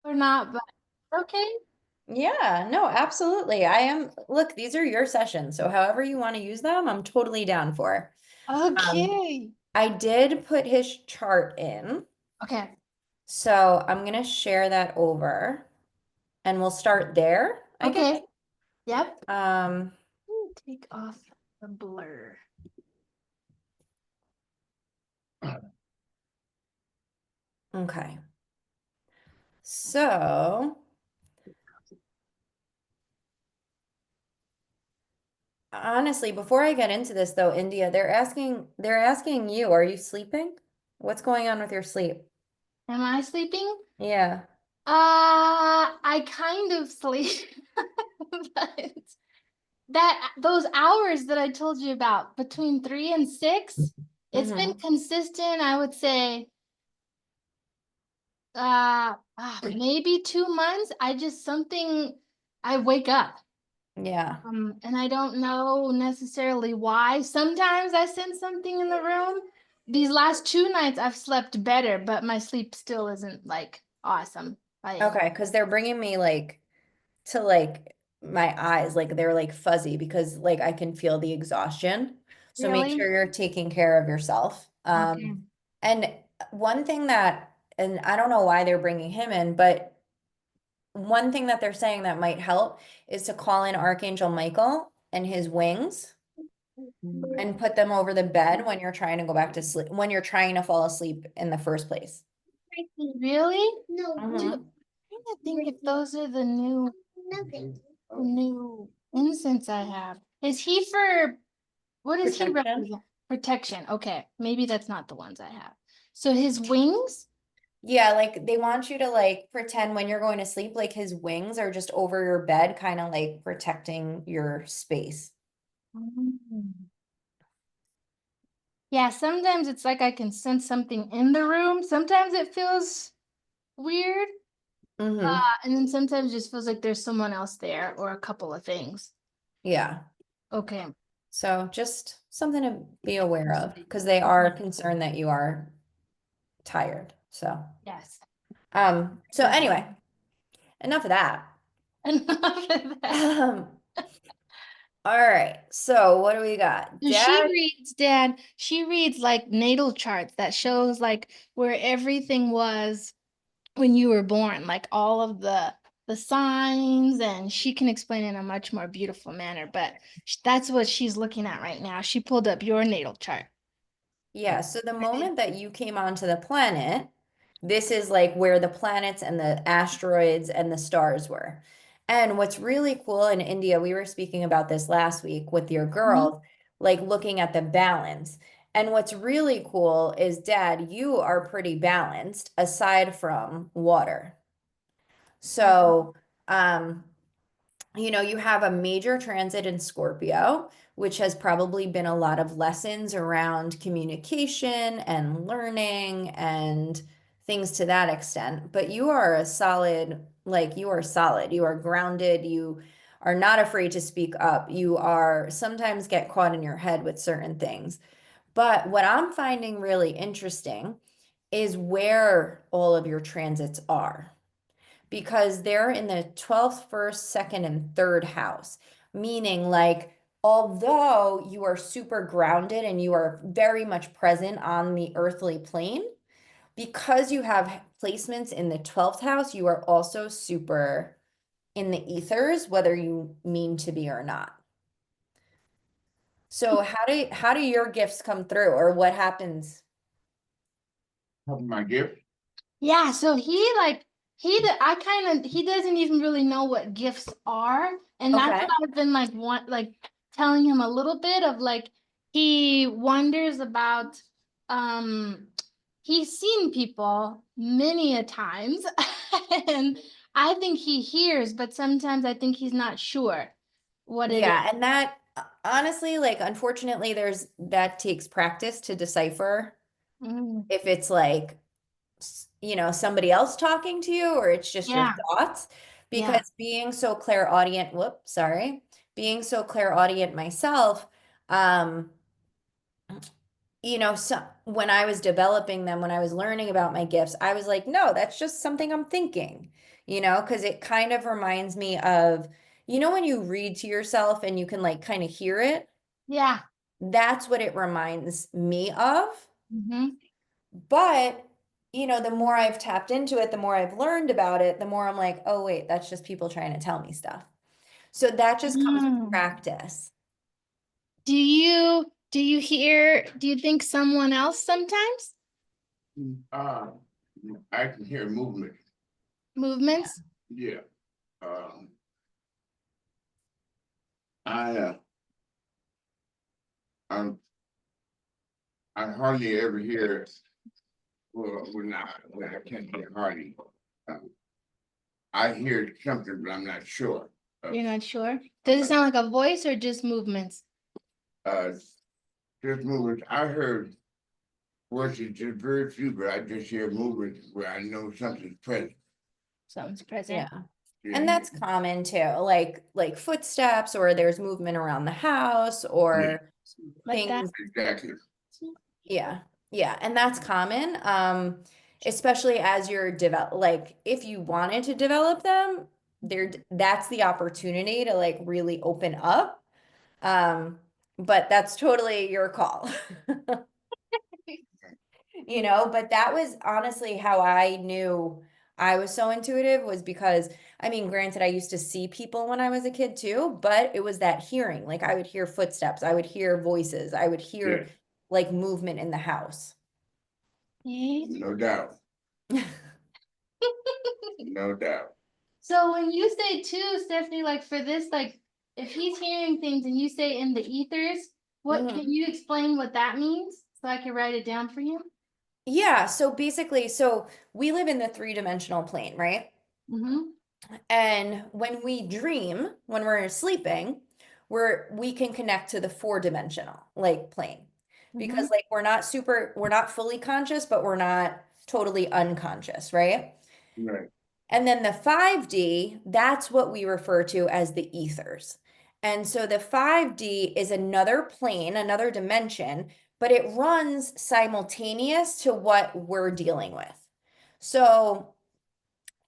or not, but okay. Yeah, no, absolutely. I am, look, these are your sessions, so however you want to use them, I'm totally down for. Um, Okay. I did put his chart in, Okay. so I'm gonna share that over and we'll start there, I guess. Okay. Yep. Um, Take off the blur. okay. So, honestly, before I get into this though, India, they're asking you, are you sleeping? What's going on with your sleep? Am I sleeping? Yeah. I kind of sleep, but that those hours that I told you about between 3 and 6, it's been Mm-hmm. consistent, I would say, maybe 2 months. I just something I wake up. Yeah. And I don't know necessarily why. Sometimes I sense something in the room. These last 2 nights I've slept better, but my sleep still isn't like awesome by any. Okay, because they're bringing me like to like my eyes, like they're like fuzzy because like I can feel the exhaustion. So make Really? sure you're taking care of yourself. Okay. And one thing that, and I don't know why they're bringing him in, but one thing that they're saying that might help is to call in Archangel Michael and his wings and put them over the bed when you're trying to go back to sleep, when you're trying to fall asleep in the first place. Really? Do Hmm. I'm trying to think if those are the new incense I have. Is he for what does he Protection. represent? Protection. Okay, maybe that's not the ones I have. So his wings? Yeah, like they want you to like pretend when you're going to sleep, like his wings are just over your bed, kind of like protecting your space. Mm. Yeah, sometimes it's like I can sense something in the room. Sometimes it feels weird. Hmm. And then sometimes it just feels like there's someone else there or a couple of things. Yeah. Okay. So just something to be aware of because they are concerned that you are tired. So, Yes. so anyway, enough of that. Enough of that. Um, all right. So what do we got? So she Dad. reads, Dad, she reads like natal charts that shows like where everything was when you were born, like all of the signs, and she can explain it in a much more beautiful manner, but that's what she's looking at right now. She pulled up your natal chart. Yeah, so the moment that you came onto the planet, this is like where the planets and the asteroids and the stars were. And what's really cool in India, we were speaking about this last week with your Mhm. girls, like looking at the balance. And what's really cool is, Dad, you are pretty balanced aside from water. So, um, you have a major transit in Scorpio, which has probably been a lot of lessons around communication and learning and things to that extent. But you are a solid, like you are solid, you are grounded, you are not afraid to speak up. You are sometimes get caught in your head with certain things. But what I'm finding really interesting is where all of your transits are because they're in the 12th, first, second, and third house, meaning like although you are super grounded and you are very much present on the earthly plane, because you have placements in the 12th house, you are also super in the ethers, whether you mean to be or not. So how do your gifts come through or what happens? My gift. Yeah, so I kind of he doesn't even really know what gifts are, and that's what Okay. I've been like telling him a little bit of like he wonders about um he's seen people many a times and I think he hears, but sometimes I think he's not sure what it is. Yeah, and that honestly, like unfortunately, there's that takes practice to decipher Mm, if it's like somebody else talking to you or it's just your yeah, thoughts yeah. because being so clairaudient, whoops, sorry, being so clairaudient myself, um you know, so when I was developing them, when I was learning about my gifts, I was like, no, that's just something I'm thinking, you know, because it kind of reminds me of, you know, when you read to yourself and you can like kind of hear it, Yeah. that's what it reminds me of. Mm-hmm. But, you know, the more I've tapped into it, the more I've learned about it, the more I'm like, oh, wait, that's just people trying to tell me stuff. So that just comes with practice. Do you hear, do you think someone else sometimes? Uh, I can hear movement, Movements? yeah. Um, I, I'm, I hardly ever hear, well, when I can't hear hardly. um, I hear something, but I'm not sure. You're not sure? Does it sound like a voice or just movements? Uh, just movement, I heard voices just very few, but I just hear movement where I know something's present. Something's present. Yeah. Yeah. And that's common too, like footsteps, or there's movement around the house, or Like that? things. Exactly. Yeah, yeah, and that's common. Especially as you're like if you wanted to develop them, that's the opportunity to like really open up. But that's totally your call. You know, but that was honestly how I knew I was so intuitive, was because I mean, granted, I used to see people when I was a kid too, but it was that hearing. Like I would hear footsteps, I would hear voices, I would hear Yeah, like movement in the house. no doubt, no doubt. So when you say too, Stephanie, like for this, like if he's hearing things and you say in the ethers, what Mhm. can you explain what that means so I can write it down for you? Yeah, so basically, so we live in the three-dimensional plane, right? Mm-hmm. And when we dream, when we're sleeping, we can connect to the four-dimensional like plane. Mm-hmm. Because like we're not fully conscious, but we're not totally unconscious, right? Right, And then the 5D, that's what we refer to as the ethers. And so the 5D is another plane, another dimension, but it runs simultaneous to what we're dealing with. So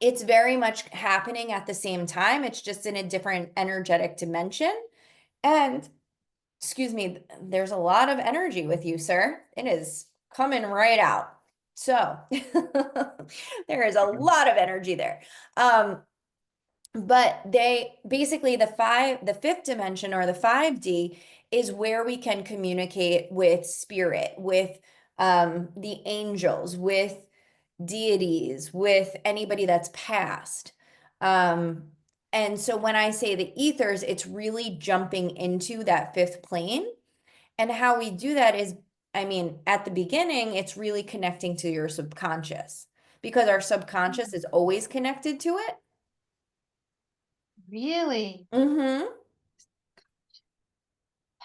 it's very much happening at the same time. It's just in a different energetic dimension. And excuse me, there's a lot of energy with you, sir. It is coming right out. So there is a lot of energy there. Um, but they basically the fifth dimension, or the 5D, is where we can communicate with spirit, with the angels, with deities, with anybody that's passed. Um, and so when I say the ethers, it's really jumping into that fifth plane. And how we do that is, I mean, at the beginning, it's really connecting to your subconscious, because our subconscious is always connected to it. Really? Mm-hmm.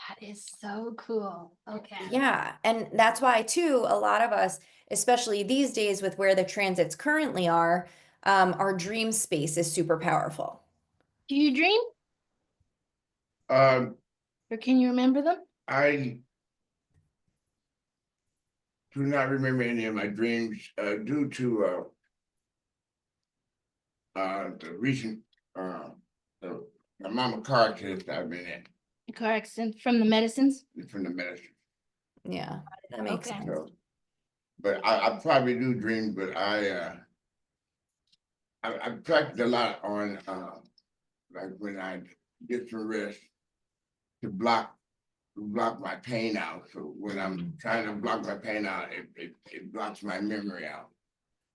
That is so cool. Okay. Yeah. And that's why, too, a lot of us, especially these days with where the transits currently are, our dream space is super powerful. Do you dream um, or can you remember them? I do not remember any of my dreams, due to, the recent, the mama car accident I've been in, The car accident from the medicines? from the medicine, Yeah, that makes Okay. sense. so. But I probably do dream, but I practice a lot on, like when I get some rest to block my pain out. So when I'm trying to block my pain out, it blocks my memory out.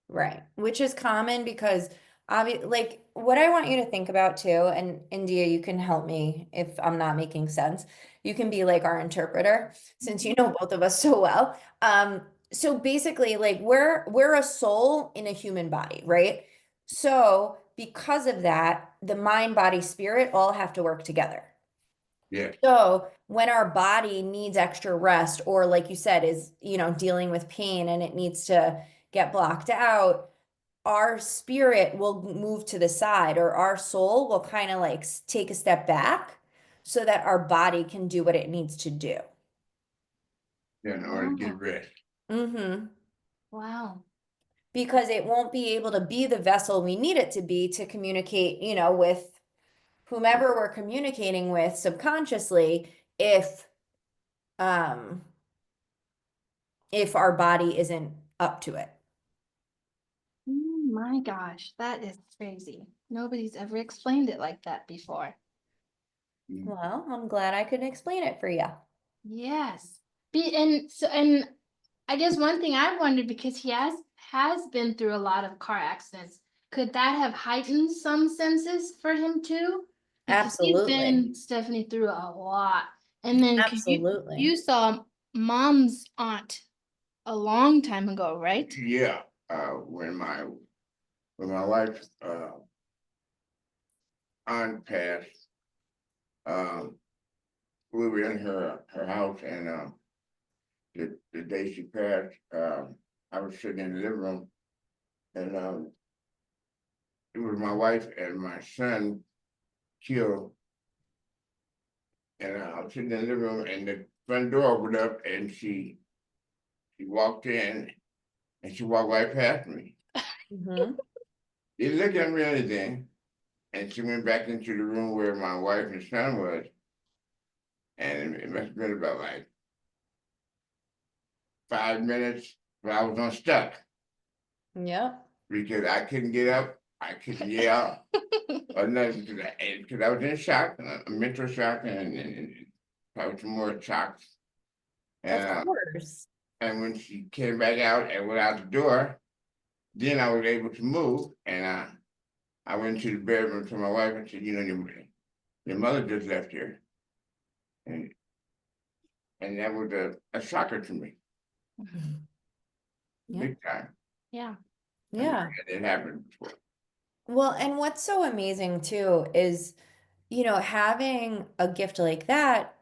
Right. Which is common because like what I want you to think about too, and India, you can help me if I'm not making sense. You can be like our interpreter, since you know both of us so well. So basically, like we're a soul in a human body, right? So because of that, the mind, body, spirit all have to work together. Yeah, So when our body needs extra rest, or like you said, is, you know, dealing with pain and it needs to get blocked out, our spirit will move to the side, or our soul will kind of like take a step back so that our body can do what it needs to do. in order to get Oh. rest. Mm-hmm. Wow. Because it won't be able to be the vessel we need it to be to communicate, with whomever we're communicating with subconsciously um if our body isn't up to it. Oh my gosh, that is crazy. Nobody's ever explained it like that before. Well, I'm glad I could explain it for you. Yes. And I guess one thing I wondered, because he has been through a lot of car accidents, could that have heightened some senses for him too? Because he's Absolutely. been, Stephanie, through a lot. And then 'cause Absolutely. you saw mom's aunt a long time ago, right? Yeah, when my wife, aunt passed, um, we were in her house, and, the day she passed, I was sitting in the living room, and, it was my wife and my son killed. And I was sitting in the living room, and the front door opened up, and she walked in, and she walked right past me. Mm-hmm. Didn't look at me or anything, and she went back into the room where my wife and son was, and it must have been about like 5 minutes, but I was unstuck Yep. because I couldn't get up, I couldn't yell or nothing, because I was in shock, a mental shock, and probably some more shocks. And, Of course. and when she came back out and went out the door, then I was able to move, and I went to the bedroom to my wife and said, your mother just left here. And that was a shocker to me, Yeah. big time. Yeah. Yeah. It happened before. Well, and what's so amazing too is, having a gift like that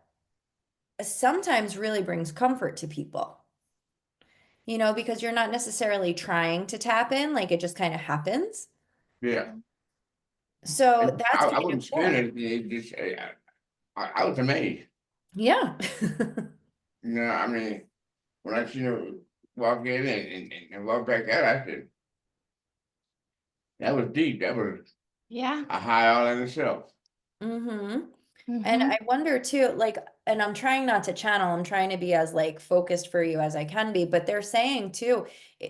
sometimes really brings comfort to people, because you're not necessarily trying to tap in, like it just kind of happens. Yeah. So And that's I kind of wasn't cool. saying anything, it just, I was amazed. Yeah. I mean, when I seen her walk in and walk back out, I said, that was deep. That was Yeah. a high all in itself. Mm-hmm. And Mhm. I wonder too, like, and I'm trying not to channel, I'm trying to be as like focused for you as I can be, but they're saying too,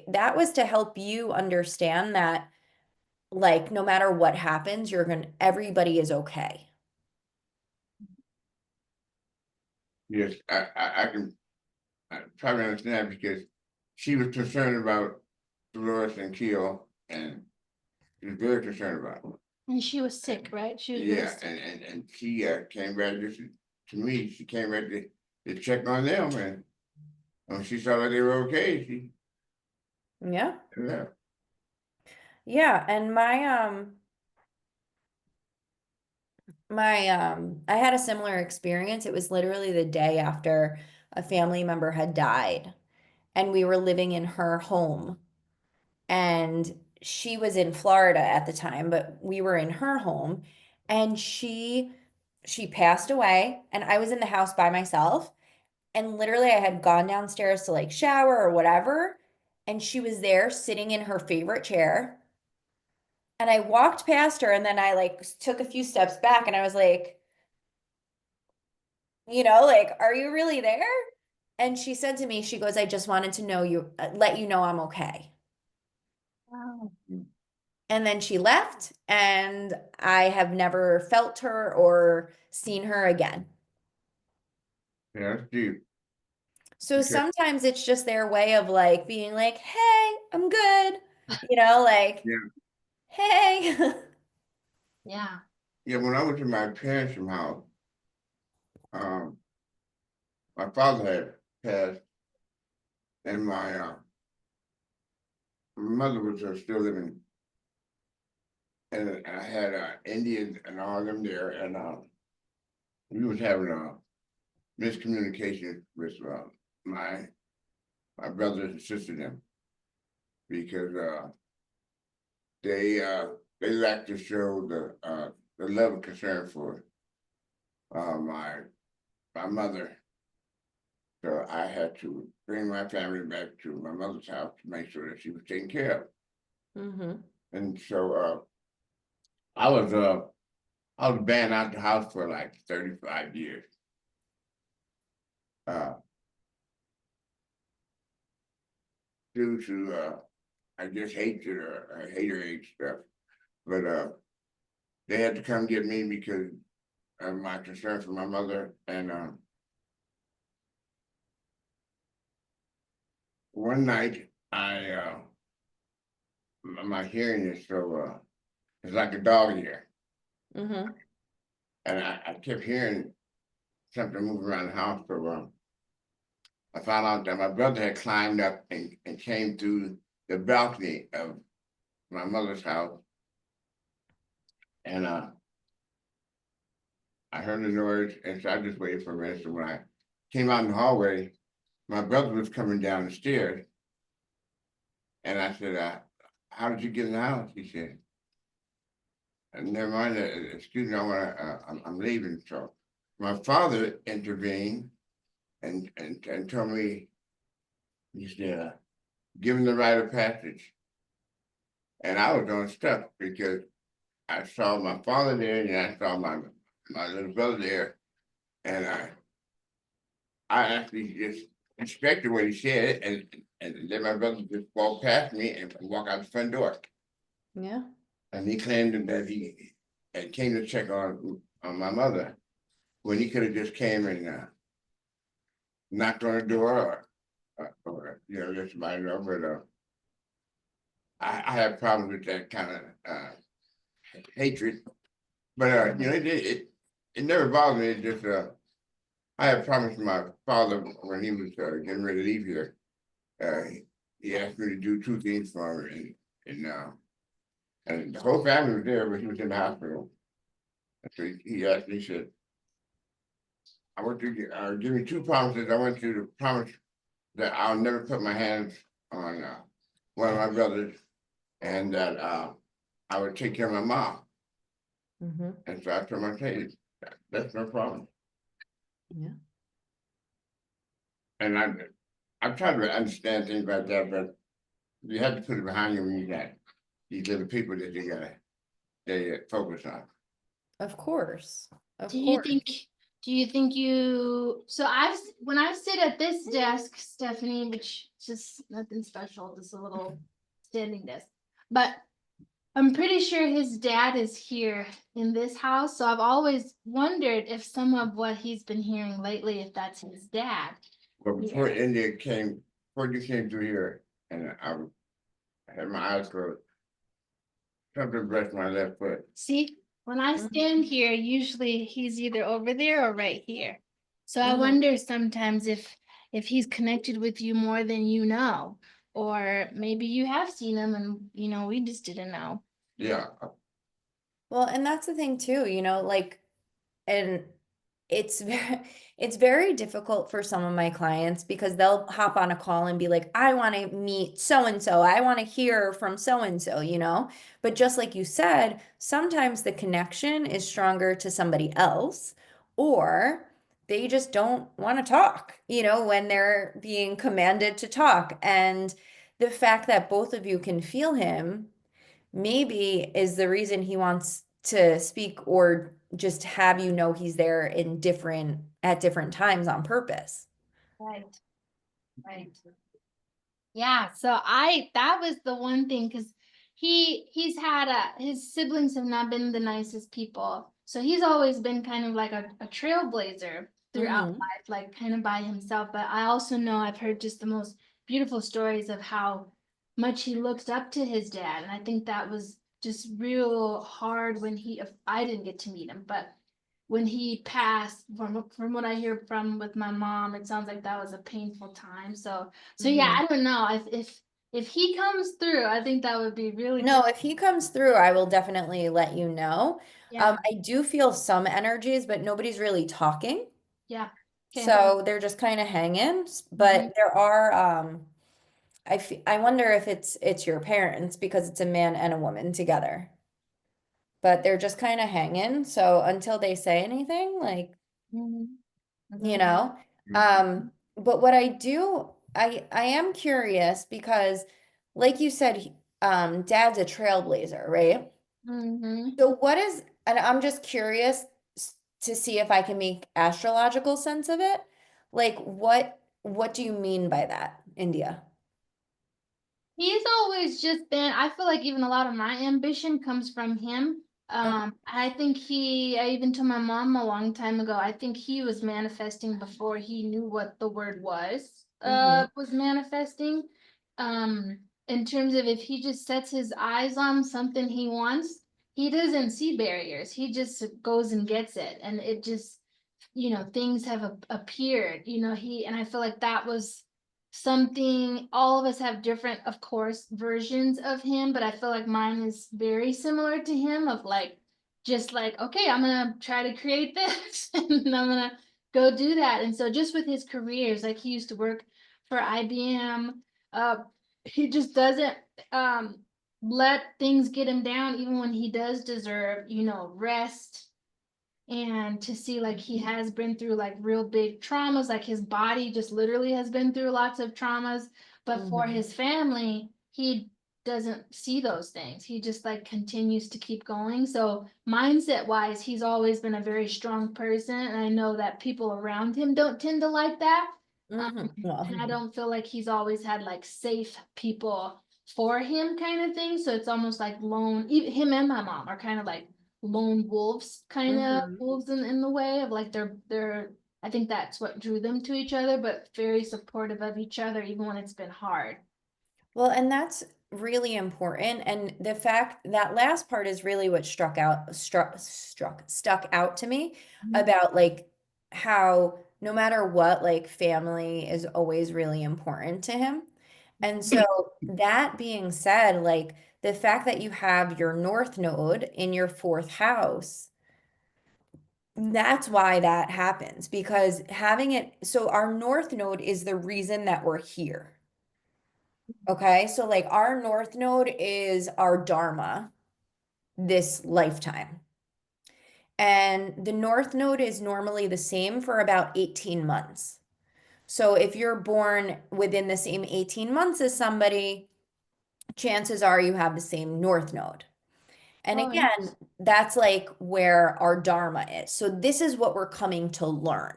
that was to help you understand that, like, no matter what happens, everybody is okay. Yes, I can probably understand, because she was concerned about Dolores and Keel, and she was very concerned about them. And she was sick, right? She was really Yeah, sick. and she came back just to me. She came back to check on them, and when she saw that they were okay, she Yeah. left. Yeah. And I had a similar experience. It was literally the day after a family member had died, and we were living in her home. And she was in Florida at the time, but we were in her home, and she passed away, and I was in the house by myself, and literally I had gone downstairs to like shower or whatever, and she was there sitting in her favorite chair. And I walked past her, and then I like took a few steps back, and I was like, like, are you really there? And she said to me, she goes, I just wanted to let you know I'm okay. Wow. And then she left, and I have never felt her or seen her again. Yeah, that's deep. So Okay. sometimes it's just their way of like being like, hey, I'm good. Like, Yeah, hey. Yeah. yeah. When I went to my parents' house, um, my father had passed, and my mother was still living, and I had Indians and all them there, and we was having a miscommunication with my brothers and sisters them, because they lacked to show the love and concern for my mother, So I had to bring my family back to my mother's house to make sure that she was taken care of. Mm-hmm. And so I was banned out the house for like 35 years. Uh, due to I guess hatred or haterade stuff. But they had to come get me because of my concern for my mother. And one night my hearing is so it's like a dog ear. Mm-hmm. And I kept hearing something move around the house. So I found out that my brother had climbed up and came through the balcony of my mother's house. And I heard the noise, and so I just waited for a minute. So when I came out in the hallway, my brother was coming down the stairs. And I said, how did you get in the house? He said, never mind, excuse me, I'm leaving. So my father intervened and told me, he said, give him the rite of passage. And I was on stuff because I saw my father there and I saw my little brother there. And I actually just expected what he said and then my brother just walked past me and walk out the front door. Yeah. And he claimed that he had came to check on my mother when he could have just came and knocked on the door or you know, just somebody know, but I have problems with that kind of hatred. But you know, it never bothered me. It just I had promised my father when he was getting ready to leave here. He asked me to do two things for him, and the whole family was there, but he was in the hospital. And so he asked me, he said, I want you to give me two promises. I want you to promise that I'll never put my hands on one of my brothers and that I would take care of my mom. Mm-hmm. And so I told him, hey, that's no problem. Yeah. And I'm trying to understand things like that, but you have to put it behind you when you got these little people that they focus on. Of course. Of Do you course. think, so when I sit at this desk, Stephanie, which is just nothing special, just a little standing desk. But I'm pretty sure his dad is here in this house, so I've always wondered if some of what he's been hearing lately, if that's his dad. But before before you came through here, and I had my eyes closed, something brushed my left foot. See, when I Mhm. stand here, usually he's either over there or right here. So I Mhm. wonder sometimes if he's connected with you more than you know, or maybe you have seen him and we just didn't know. Yeah, Well, and that's the thing too, like, and it's very, it's very difficult for some of my clients because they'll hop on a call and be like, I want to meet so and so. I want to hear from so and so, But just like you said, sometimes the connection is stronger to somebody else, or they just don't want to talk, when they're being commanded to talk. And the fact that both of you can feel him maybe is the reason he wants to speak or just have he's there at different times on purpose. Right. Right. Yeah, so that was the one thing because he's had his siblings have not been the nicest people. So he's always been kind of like a trailblazer throughout Mhm. life, like kind of by himself. But I also know I've heard just the most beautiful stories of how much he looked up to his dad. And I think that was just real hard when I didn't get to meet him, but when he passed, from what I hear from with my mom, it sounds like that was a painful time. So yeah, Mhm. I don't know if he comes through, I think that would be really No, good. if he comes through, I will definitely let you know. Yeah, I do feel some energies, but nobody's really talking. yeah. Okay. So they're just kind of hanging. Mhm. But there are, I wonder if it's your parents because it's a man and a woman together. But they're just kind of hanging. So until they say anything, like, Mhm. you Mhm. know, Mhm. but what I do, I am curious because like you said, dad's a trailblazer, right? Mm-hmm. So what is, and I'm just curious to see if I can make astrological sense of it. Like what do you mean by that, India? He's always just been, I feel like even a lot of my ambition comes from him. Okay. I even told my mom a long time ago, I think he was manifesting before he knew what the word Hmm. was manifesting. In terms of if he just sets his eyes on something he wants, he doesn't see barriers. He just goes and gets it. And it just, things have appeared, and I feel like that was something. All of us have different, of course, versions of him, but I feel like mine is very similar to him of like, just like, okay, I'm gonna try to create this and I'm gonna go do that. And so just with his careers, like he used to work for IBM, uh, he just doesn't um let things get him down, even when he does deserve, rest. And to see like he has been through like real big traumas, like his body just literally has been through lots of traumas, but for Hmm. his family, he doesn't see those things. He just like continues to keep going. So mindset wise, he's always been a very strong person, and I know that people around him don't tend to like that. Hmm. Well, And I don't feel like he's always had like safe people for him kind of thing. So it's almost like even him and my mom are kind of like lone wolves, kind of hmm. wolves in the way of like they're I think that's what drew them to each other, but very supportive of each other even when it's been hard. Well, and that's really important. And the fact that last part is really what stuck out to me Mhm. about like how no matter what, like family is always really important to him. And so that being said, like the fact that you have your North Node in your fourth house, that's why that happens because having it, so our North Node is the reason that we're here. Okay, so like our North Node is our Dharma this lifetime. And the North Node is normally the same for about 18 months. So if you're born within the same 18 months as somebody, chances are you have the same North Node. And Oh, again, that's like where our Dharma is. So this is what we're coming to learn.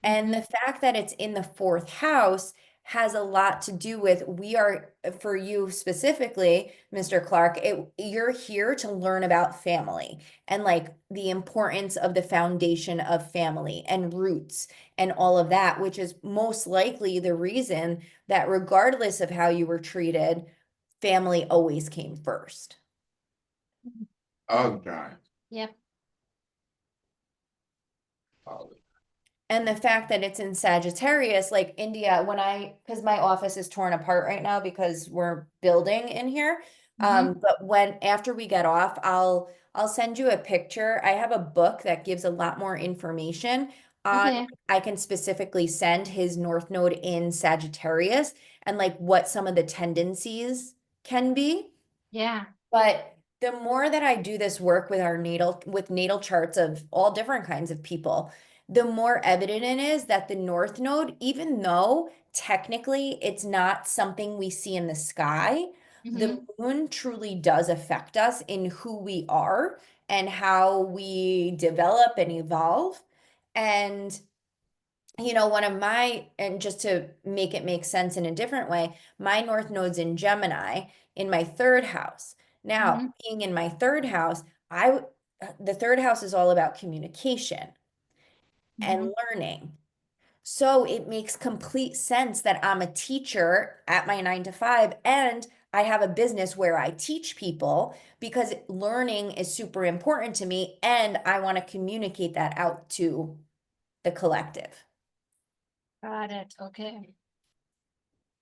And mm-hmm. the fact that it's in the fourth house has a lot to do with we are, for you specifically, Mr. Clark, you're here to learn about family and like the importance of the foundation of family and roots and all of that, which is most likely the reason that regardless of how you were treated, family always came first. All the time. Yep. All the And the fact that it's in Sagittarius, like India, because my office is torn apart right now because we're building in here. Mm-hmm. But after we get off, I'll send you a picture. I have a book that gives a lot more information on, Okay. I can specifically send his North Node in Sagittarius and like what some of the tendencies can be. Yeah. But the more that I do this work with with natal charts of all different kinds of people, the more evident it is that the North Node, even though technically it's not something we see in the sky, the Mm-hmm. moon truly does affect us in who we are and how we develop and evolve. And one of and just to make it make sense in a different way, my North Node's in Gemini in my third house. Now, Mm-hmm. being in my third house, the third house is all about communication Mm-hmm. and learning. So it makes complete sense that I'm a teacher at my 9 to 5 and I have a business where I teach people because learning is super important to me and I want to communicate that out to the collective. Got it. Okay.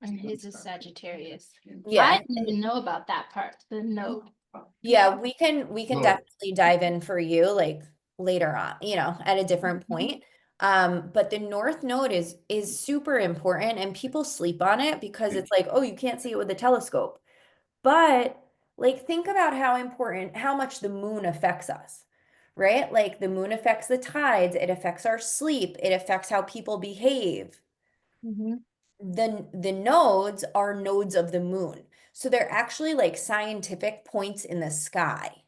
And his is Sagittarius. I Yeah. didn't even know about that part, the node. Yeah, we can No. definitely dive in for you like later on, at a different point. But the North Node is super important and people sleep on it because it's like, oh, you can't see it with a telescope. But like think about how important, how much the moon affects us, right? Like the moon affects the tides, it affects our sleep, it affects how people behave. Mhm. The nodes are nodes of the moon. So they're actually like scientific points in the sky.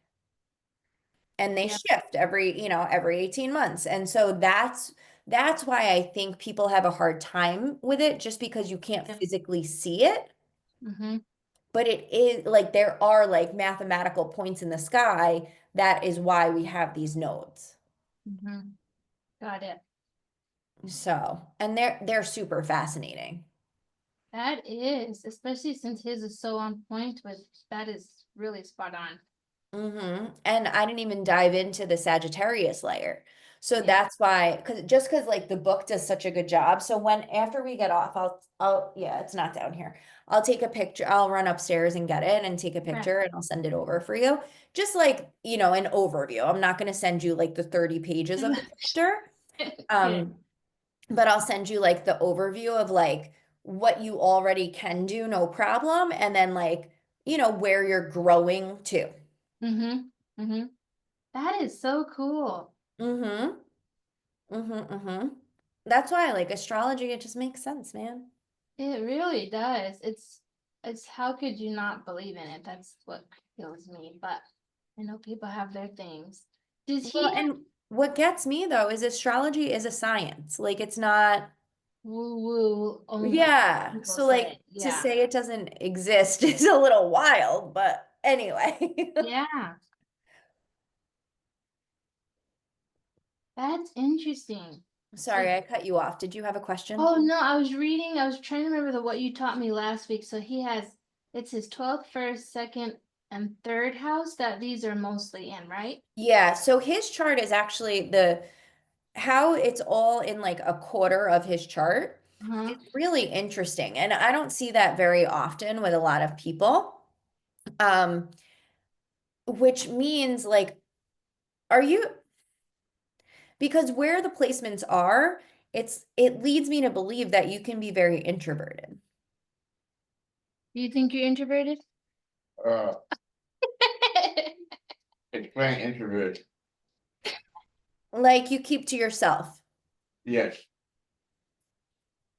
And they Yeah. shift every, every 18 months. And so that's why I think people have a hard time with it, just because you can't Yeah. physically see it. Mhm. But it is like there are like mathematical points in the sky. That is why we have these nodes. Mhm. Got it. So, and they're super fascinating. That is, especially since his is so on point with, that is really spot on. And I didn't even dive into the Sagittarius layer. So Yeah. that's why, because like the book does such a good job. So after we get off, yeah, it's not down here. I'll take a picture. I'll run upstairs and get it and take a Okay. picture and I'll send it over for you. Just like, an overview. I'm not going to send you like the 30 pages of the chapter. Yeah. But I'll send you like the overview of like what you already can do, no problem. And then like, where you're growing to. Mhm. Mhm. That is so cool. Mm-hmm. That's why, like, astrology, it just makes sense, man. It really does. It's how could you not believe in it? That's what kills me. But I know people have their things. Does Well, he have and what gets me though is astrology is a science. Like, it's not, woo woo only? yeah. People So, like, say, to yeah. say it doesn't exist is a little wild, but anyway. Yeah, that's interesting. So, Sorry, I cut you off. Did you have a question? oh no, I was reading, I was trying to remember what you taught me last week. So he has, it's his 12th, first, second, and third house that these are mostly in, right? Yeah, so his chart is actually how it's all in like a quarter of his chart. Uh-huh. It's really interesting. And I don't see that very often with a lot of people. Um, which means like, are you, because where the placements are, it leads me to believe that you can be very introverted. Do you think you're introverted? Uh, explain introvert. Like you keep to yourself. Yes,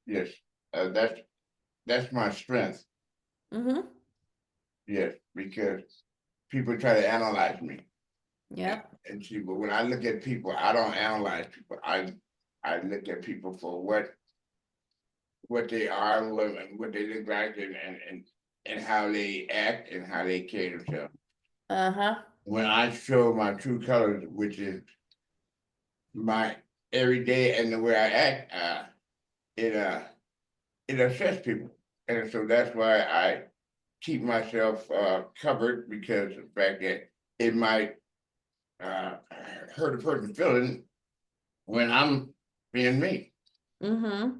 yes. That's my strength. Mm-hmm. Yes, because people try to analyze me. Yep. And see, but when I look at people, I don't analyze people. I look at people for what they are, what they look like, and how they act and how they carry themselves. Uh-huh. When I show my true colors, which is my everyday and the way I act, it it upsets people, and so that's why I keep myself covered, because of the fact that it might uh, hurt a person's feeling when I'm being me. Mm-hmm.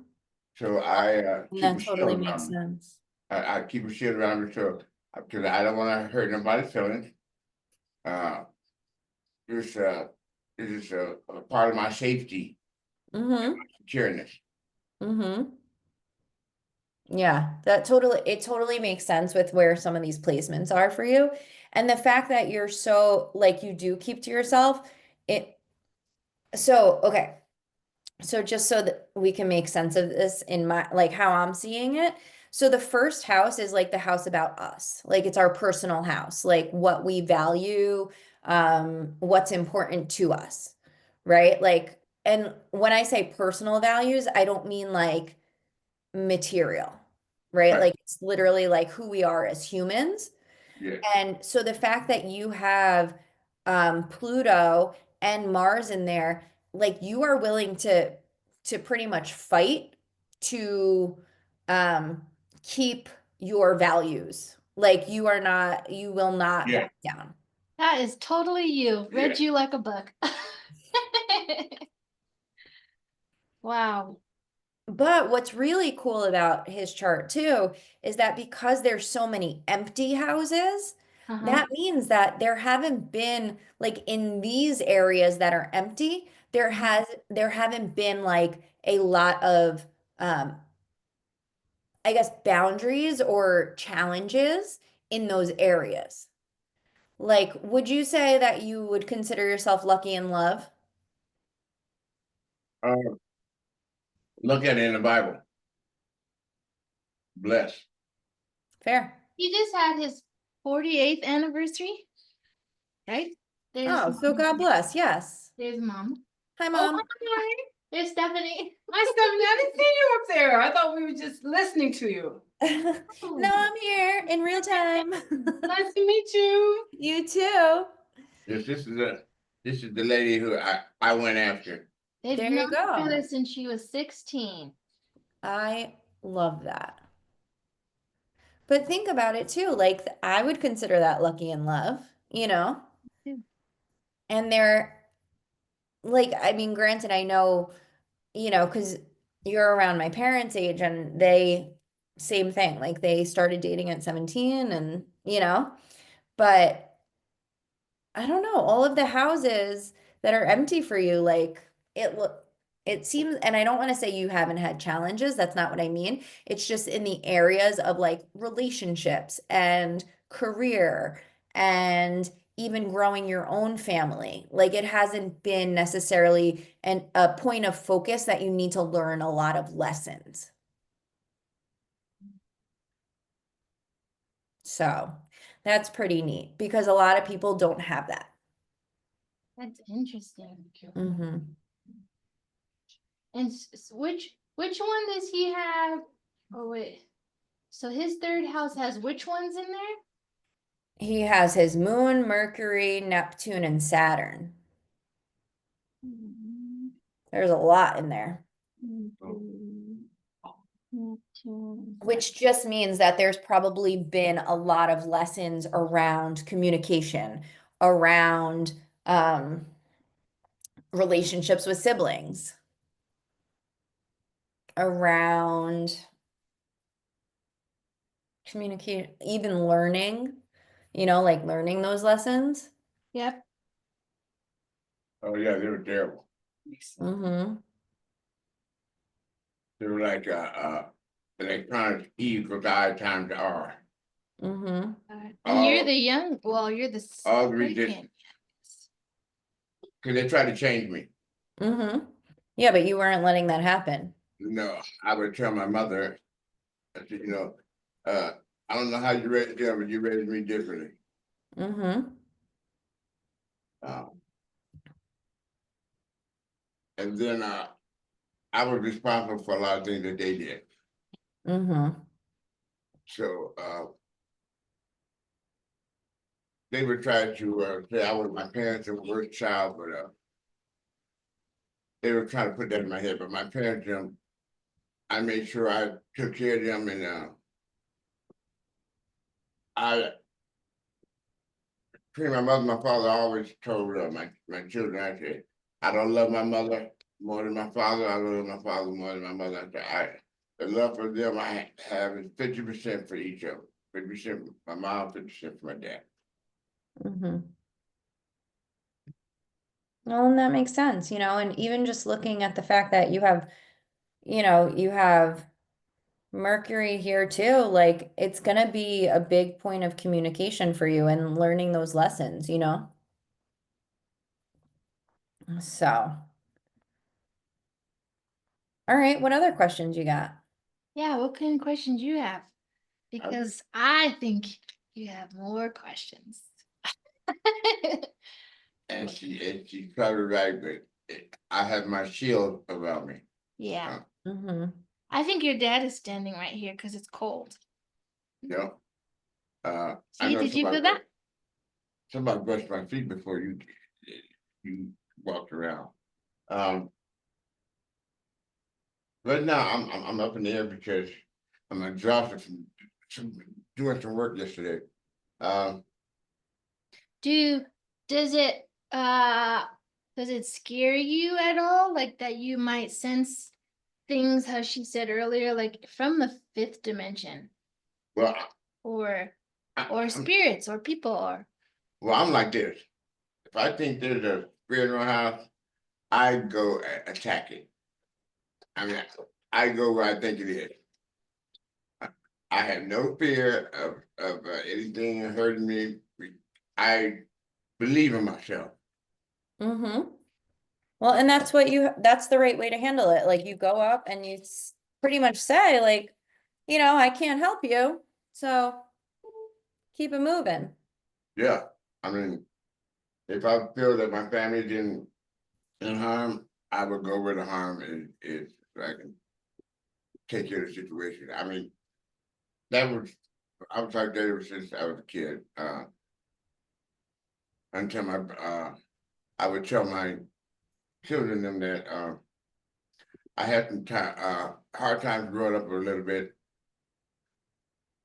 So I And keep that a totally shield makes around me. sense. I keep a shield around me, so because I don't want to hurt nobody's feelings. Uh, it's it is a part of my safety, Mm-hmm. secureness. Mm-hmm. Yeah, it totally makes sense with where some of these placements are for you. And the fact that you're so like you do keep to yourself, it so okay. So just so that we can make sense of this in my like how I'm seeing it. So the first house is like the house about us. Like it's our personal house, like what we value, what's important to us, right? Like, and when I say personal values, I don't mean like material, right? Right. Like it's literally like who we are as humans. Yeah. And so the fact that you have Pluto and Mars in there, like you are willing to pretty much fight to um keep your values. Like you will not Yeah. back down. That is totally you. Yeah. Read you like a book. Wow. But what's really cool about his chart too is that because there's so many empty houses, Uh-huh. that means that there haven't been like in these areas that are empty, there haven't been like a lot of um I guess boundaries or challenges in those areas. Like, would you say that you would consider yourself lucky in love? Uh, look at it in the Bible. Blessed. Fair. He just had his 48th anniversary, right? There's Oh, so God bless. Yes. there's mom. Hi, Oh, Mom. hi. There's Stephanie. Hi, Stephanie. I didn't see you up there. I thought we were just listening to you. No, I'm here in real time. Nice to meet you. You too. Yes, this is the lady who I went after. They've There you known each go. other since she was 16. I love that. But think about it too. Like, I would consider that lucky in love, you know? too. And they're like, I mean, granted, I know, because you're around my parents' age and they, same thing, like they started dating at 17 and, but I don't know, all of the houses that are empty for you, like it seems, and I don't want to say you haven't had challenges, that's not what I mean. It's just in the areas of like relationships and career and even growing your own family. Like it hasn't been necessarily a point of focus that you need to learn a lot of lessons. So that's pretty neat because a lot of people don't have that. That's interesting. Mm-hmm. And which one does he have? Oh wait. So his third house has which ones in there? He has his moon, Mercury, Neptune, and Saturn. There's a lot in there, which just means that there's probably been a lot of lessons around communication, around relationships with siblings, around communicate, even learning, like learning those lessons. Yep. Oh yeah, they were terrible. Mm-hmm. They were like electronic E equals I times R. Mm-hmm. And you're All- the young. Well, you're the all three did. second. Cause they tried to change me. Mm-hmm. Yeah, but you weren't letting that happen. No, I would tell my mother, I said, I don't know how you raised them, but you raised me differently. Mm-hmm. And then I was responsible for a lot of things that they did. Mm-hmm. So they would try to say I was my parents' worst child, but they were trying to put that in my head. But my parents, I made sure I took care of them, and I between my mother and my father, I always told my children, I said, I don't love my mother more than my father. I love my father more than my mother. I said, the love for them I have is 50% for each of them. 50% for my mom, 50% for my dad. Mm-hmm. Well, and that makes sense, and even just looking at the fact that you have Mercury here too, like it's gonna be a big point of communication for you and learning those lessons. So, all right, what other questions you got? Yeah. What kind of questions you have? Because I think you have more questions. And she's probably right, but I have my shield around me. Yeah. Mm-hmm. I think your dad is standing right here because it's cold. You know? I See, know did you feel somebody- that? Somebody brushed my feet before you walked around. But now I'm up in the air because I'm exhausted from doing some work yesterday. Does it scare you at all? Like that you might sense things, how she said earlier, like from the fifth dimension, Well, or I'm- spirits or people or I'm like this. If I think there's a spirit in my house, I go attack it. I mean, I go where I think it is. I have no fear of anything hurting me. I believe in myself. Mm-hmm. Well, and that's what that's the right way to handle it. Like you go up and you pretty much say like, I can't help you. So keep it moving. Yeah, I mean, if I feel that my family's in harm, I would go where the harm is so I can take care of the situation. I mean, I was like that ever since I was a kid. Until I would tell my children them that I had some hard times growing up a little bit,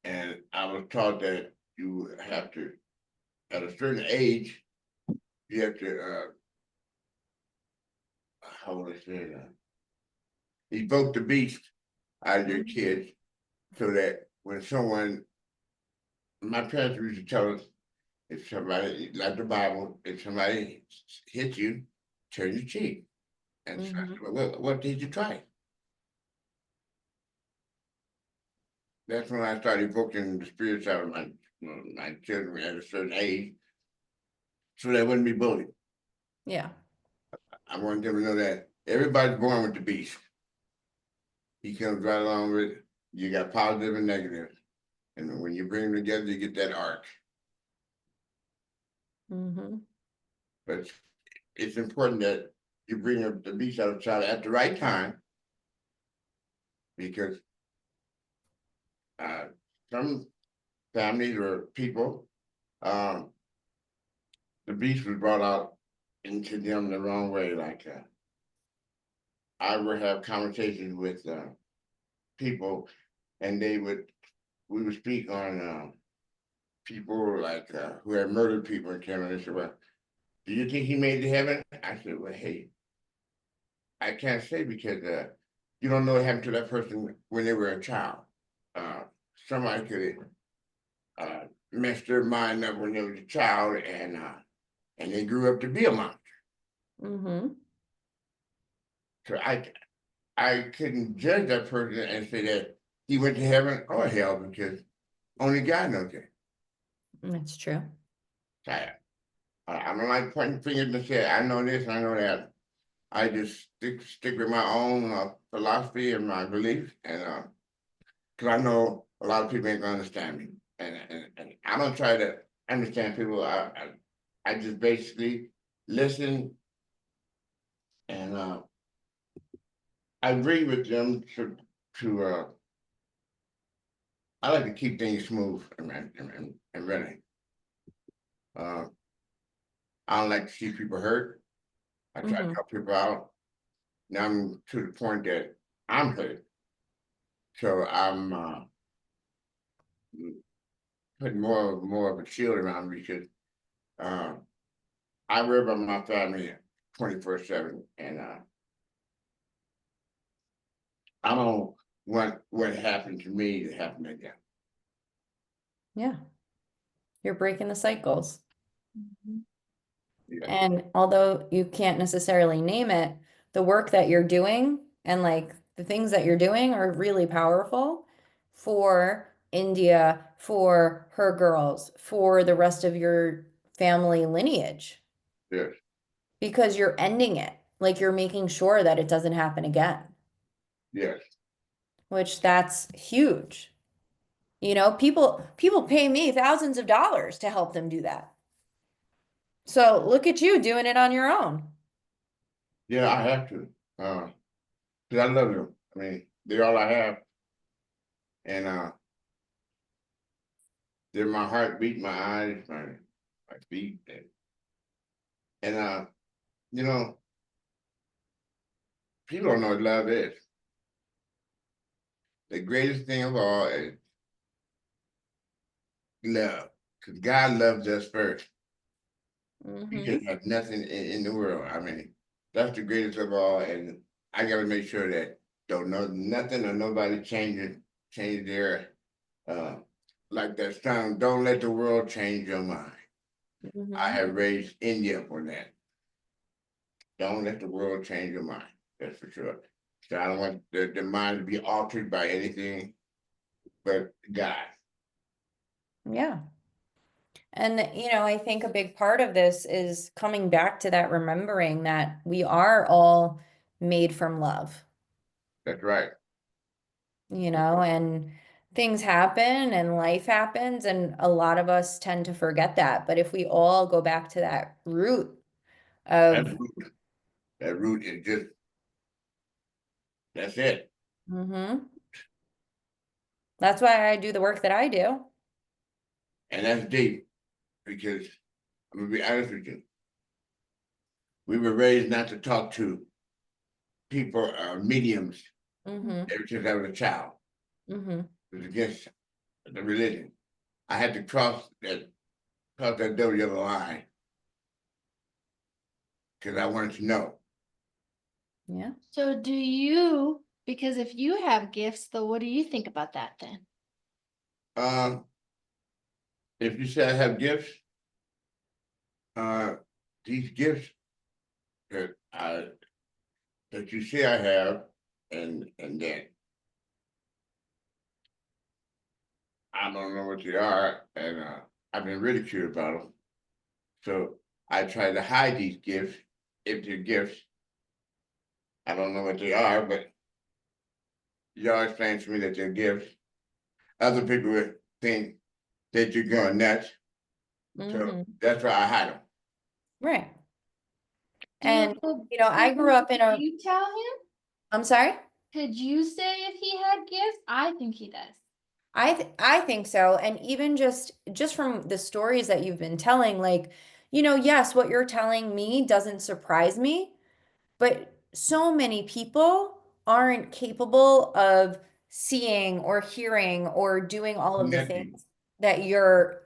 and I was taught that you have to, at a certain age, you have to how would I say that? Evoke the beast out of your kids, so that when my parents used to tell us, if somebody, like the Bible, if somebody hits you, turn your cheek. And so I said, well, what did you try? That's when I started evoking the spirits out of my children at a certain age, so they wouldn't be bullied. Yeah. I wanted them to know that everybody's born with the beast. He comes right along with it. You got positive and negative. And when you bring them together, you get that arc. Mm-hmm. But it's important that you bring the beast out of the child at the right time, because some families or people, the beast was brought out into them the wrong way. Like I would have conversations with people, and we would speak on people like who had murdered people in Canada. They said, well, do you think he made it to heaven? I said, well, hey, I can't say, because you don't know what happened to that person when they were a child. Somebody could mess their mind up when they was a child, and they grew up to be a monster. Mm-hmm. So I couldn't judge that person and say that he went to heaven or hell, because only God knows that. That's true. So I don't like pointing fingers and say I know this and I know that. I just stick with my own philosophy and my beliefs, and because I know a lot of people ain't gonna understand me, and I don't try to understand people. I just basically listen, and I agree with them to I like to keep things smooth and running. I don't like to see people hurt. I try to help people out. Now I'm to the point that I'm hurt, so I'm putting more of a shield around me, because uh, I worry about my family 24/7, and I don't want what happened to me to happen again. Yeah. You're breaking the cycles. Yeah, And although you can't necessarily name it, the work that you're doing and like the things that you're doing are really powerful for India, for her girls, for the rest of your family lineage, yes, because you're ending it. Like you're making sure that it doesn't happen again, yes, which that's huge. People pay me thousands of dollars to help them do that. So look at you doing it on your own. yeah. I have to, because I love them. I mean, they're all I have, and they're my heartbeat, my eyes, my feet, and you know, people don't know what love is. The greatest thing of all is love, because God loves us first. We just have nothing in the world. I mean, that's the greatest of all, and I gotta make sure that don't know nothing or nobody change their uh like that song, don't let the world change your mind. I have raised India for that. Don't let the world change your mind. That's for sure. So I don't want the mind to be altered by anything but God. Yeah. And, I think a big part of this is coming back to that, remembering that we are all made from love, That's right. and things happen and life happens, and a lot of us tend to forget that. But if we all go back to that root That of, root, that root is just, that's it. Mhm. That's why I do the work that I do. And that's deep, because I'm gonna be honest with you. We were raised not to talk to people, mediums, Mm-hmm. ever since I was a child. Mm-hmm. It was against the religion. I had to cross that double yellow line. Cause I wanted to know. Yeah. So do you, because if you have gifts, though, what do you think about that then? Um, if you say I have gifts, uh, these gifts that that you say I have, and that I don't know what they are, and I've been ridiculed about them. So I try to hide these gifts, if they're gifts. I don't know what they are, but y'all explain to me that they're gifts. Other people would think that you're going nuts, so Mm-hmm. that's why I hide them. Right. Do And, you- I grew up in Could a, you tell him? I'm sorry? Could you say if he had gifts? I think he does. I think so. And even just from the stories that you've been telling, like, yes, what you're telling me doesn't surprise me, but so many people aren't capable of seeing or hearing or doing all of the Connecting. things that you're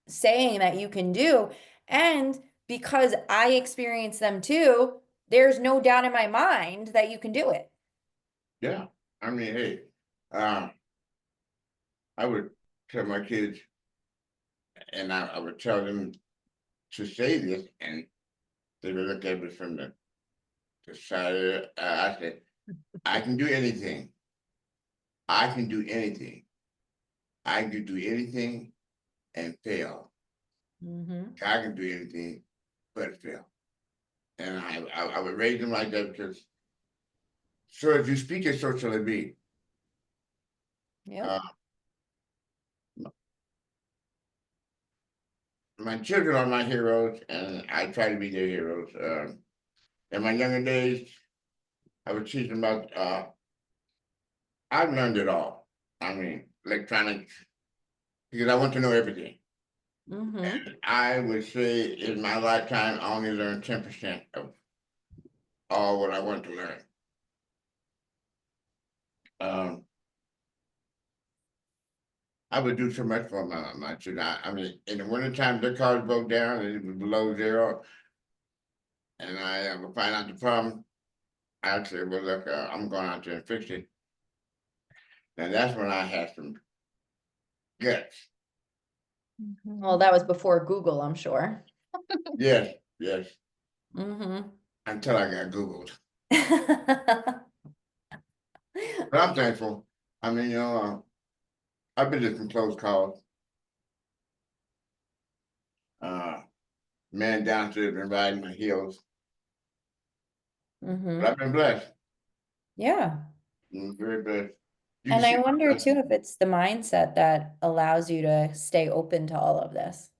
saying that you can do. And because I experience them too, there's no doubt in my mind that you can do it. Yeah, I mean, hey, um, I would tell my kids, and I would tell them to say this, and they would look at me from the side of it. I said, I can do anything. I can do anything. I can do anything and fail. Mm-hmm. I can do anything but fail. And I would raise them like that because, so if you speak it, so shall it be. Yep. Uh, my children are my heroes, and I try to be their heroes. In my younger days, I would teach them about. I've learned it all. I mean, electronics, because I want to know everything. Mm-hmm. I would say in my lifetime, I only learned 10% of all what I want to learn. Um, I would do so much for my children. I mean, in the wintertime, their cars broke down and it was below zero, and I would find out the problem. I'd say, well, look, I'm going out there and fix it. And that's when I had some guts. Well, that was before Google, I'm sure. Yes, yes, Mm-hmm. until I got Googled. But I'm thankful. I mean, I've been to some close calls. Man downstairs been riding my heels, Mm-hmm. but I've been blessed. Yeah. Very blessed. You can And I see my wonder too blessing. if it's the mindset that allows you to stay open to all of this.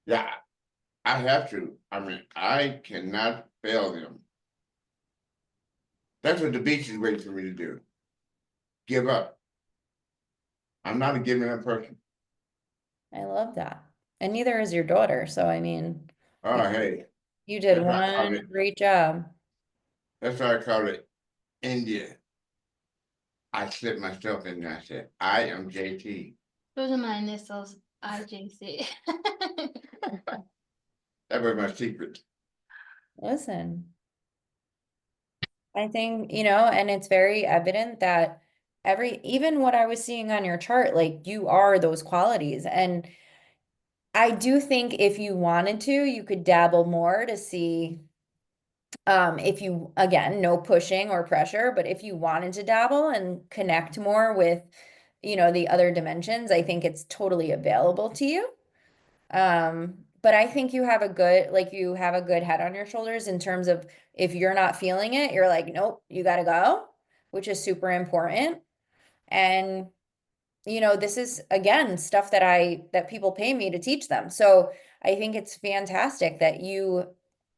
Yeah, I have to. I mean, I cannot fail them. That's what the beach is waiting for me to do. Give up. I'm not a giving up person. I love that. And neither is your daughter. So, I mean, Oh, you, hey, you did that's why I call one it. great job. That's why I call it India. I slipped myself in there. I said, I am JT. Those are my initials, IJC. That was my secret. Listen, I think, and it's very evident that even what I was seeing on your chart, like you are those qualities. And I do think if you wanted to, you could dabble more to see if you, again, no pushing or pressure, but if you wanted to dabble and connect more with, the other dimensions, I think it's totally available to you. But I think you have a good, like, you have a good head on your shoulders in terms of if you're not feeling it, you're like, nope, you gotta go, which is super important. And, this is again stuff that people pay me to teach them. So I think it's fantastic that you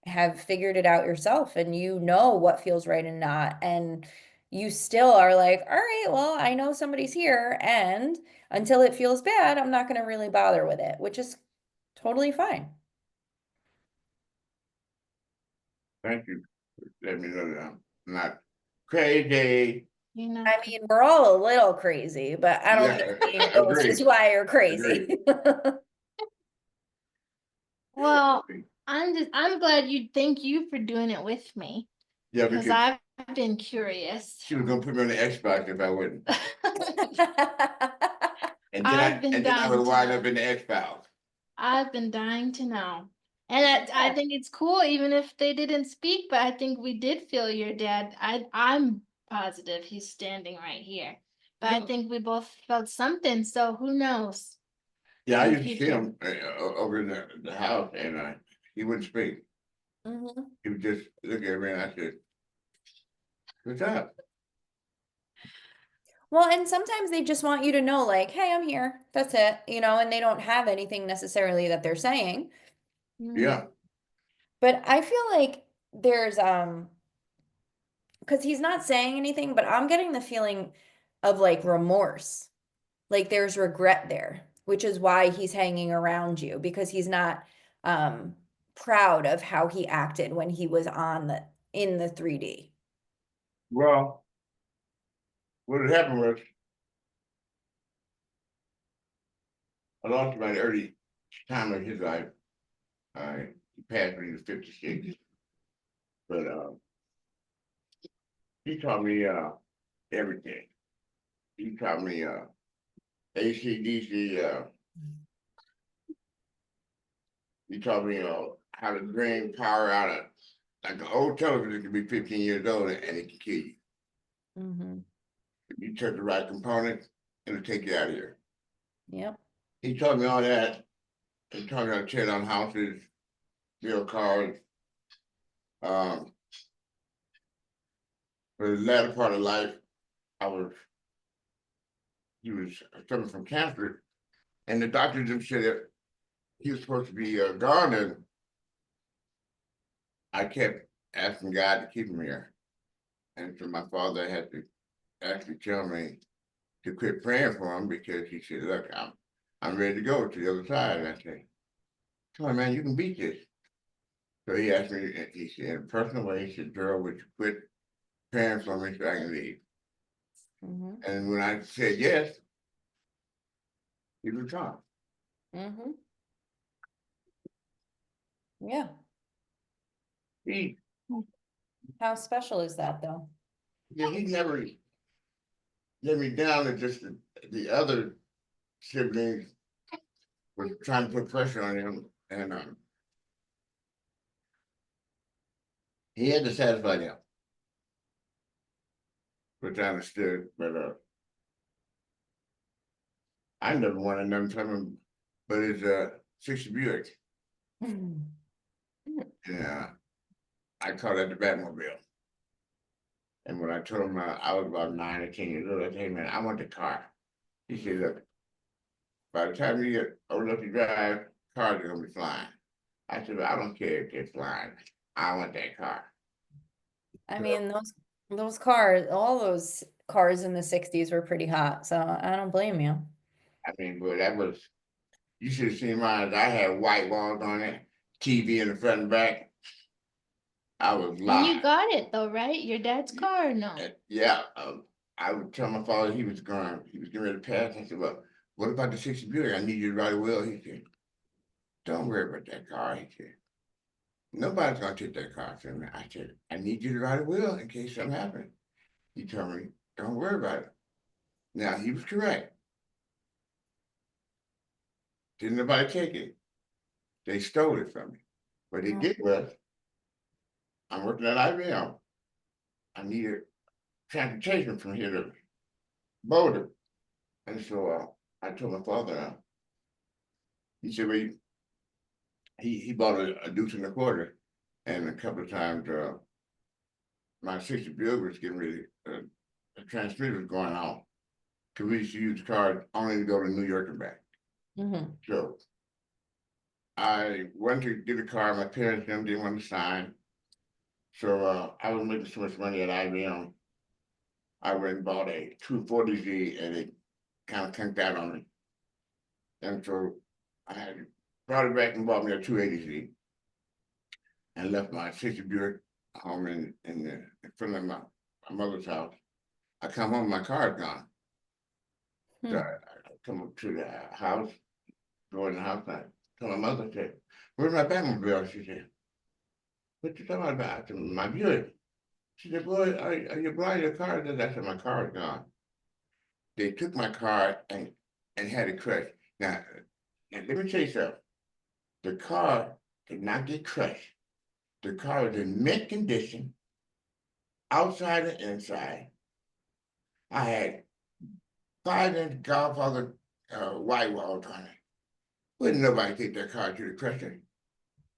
have figured it out yourself and you know what feels right and not. And you still are like, all right, well, I know somebody's here, and until it feels bad, I'm not going to really bother with it, which is totally fine. Thank you. Let me know that I'm not crazy. You know, I mean, we're all a little crazy, but I don't Yeah, think being I a ghost is agree. why you're crazy. well, I'm glad thank you for doing it with me, Yeah, because because I've been curious. she was gonna put me on the Xbox if I wouldn't. I've been And then I dying would to wind know. up in the X-Files. I've been dying to know. And I think it's cool, even if they didn't speak, but I think we did feel your dad. I'm positive he's standing right here. But I Yeah. think we both felt something, so who knows? Yeah, I in the used to see future. him over in the house and he wouldn't speak. Mhm. He would just look at me and I said, "What's up?" Well, and sometimes they just want you to know, like, hey, I'm here. That's it, and they don't have anything necessarily that they're saying. Mm. Yeah, But I feel like there's because he's not saying anything, but I'm getting the feeling of like remorse. Like there's regret there, which is why he's hanging around you, because he's not um proud of how he acted when he was in the 3D. well, what had happened was I lost him at an early time of his life. He passed when he was 56. But he taught me everything. He taught me AC/DC. He taught me how to drain power out of, like, an old television could be 15 years old and it can kill you. Mm-hmm. If you took the right component, it'll take you out of here. Yep. He taught me all that. He taught me how to tear down houses, build cars. Um, for the latter part of life, he was suffering from cancer, and the doctor just said that he was supposed to be gone, and I kept asking God to keep him here. And so my father had to actually tell me to quit praying for him because he said, "Look, I'm ready to go to the other side." And I said, "Come on, man, you can beat this." So he asked me, he said, in a personal way, he said, "Gerald, would you quit praying for me so I can leave?" Mm-hmm. And when I said yes, he was gone. Mm-hmm. Yeah. He, How special is that though? yeah, he never let me down. It's just the other siblings was trying to put pressure on him, and he had to satisfy them, which I understood. But I never wanted nothing from him, but it's a 60 Buick. Yeah, I called that the Batmobile. And when I told him I was about 9 or 10 years old, I said, "Hey man, I want the car." He said, "Look, by the time you get old enough to drive, cars are gonna be flying." I said, "Well, I don't care if they're flying. I want that car." I mean, those cars, all those cars in the 60s were pretty hot, so I don't blame you. I mean, but that was, you should have seen mine. I had white walls on it, TV in the front and back. I was And you live. got it though, right? Your dad's car or no? Yeah, I would tell my father he was getting ready to pass. I said, "Well, what about the 60 Buick? I need you to ride a wheel." He said, "Don't worry about that car." He said, "Nobody's gonna take that car from me." I said, "I need you to ride a wheel in case something happens." He told me, "Don't worry about it." Now he was correct. Didn't nobody take it. They stole it from me. What they did was, I'm working at IBM. I needed transportation from here to Boulder. And so I told my father, he said, "Well, he bought a deuce and a quarter, and a couple of times, my 60 Buick was getting ready, the transmitter was going off. Cause we used to use the car only to go to New York and back, Mhm. so. I went to get a car, my parents them didn't want to sign. So, I was making so much money at IBM. I went and bought a 240Z and it kind of conked out on me. And so I had brought it back and bought me a 280Z. And left my 60 Buick home in front of my mother's house. I come home, my car is gone. So Hmm. I come up to the house, go in the house, and I tell my mother, I said, "Where's my Batmobile?" She said, "What you talking about?" I said, "My Buick." She said, "Boy, are you blind? Your car?" I said, "My car is gone." They took my car and had it crushed. Now, let me tell you something. The car did not get crushed. The car was in mint condition, outside and inside. I had 5-inch Godfather white walls on it. Wouldn't nobody take their car to the crusher.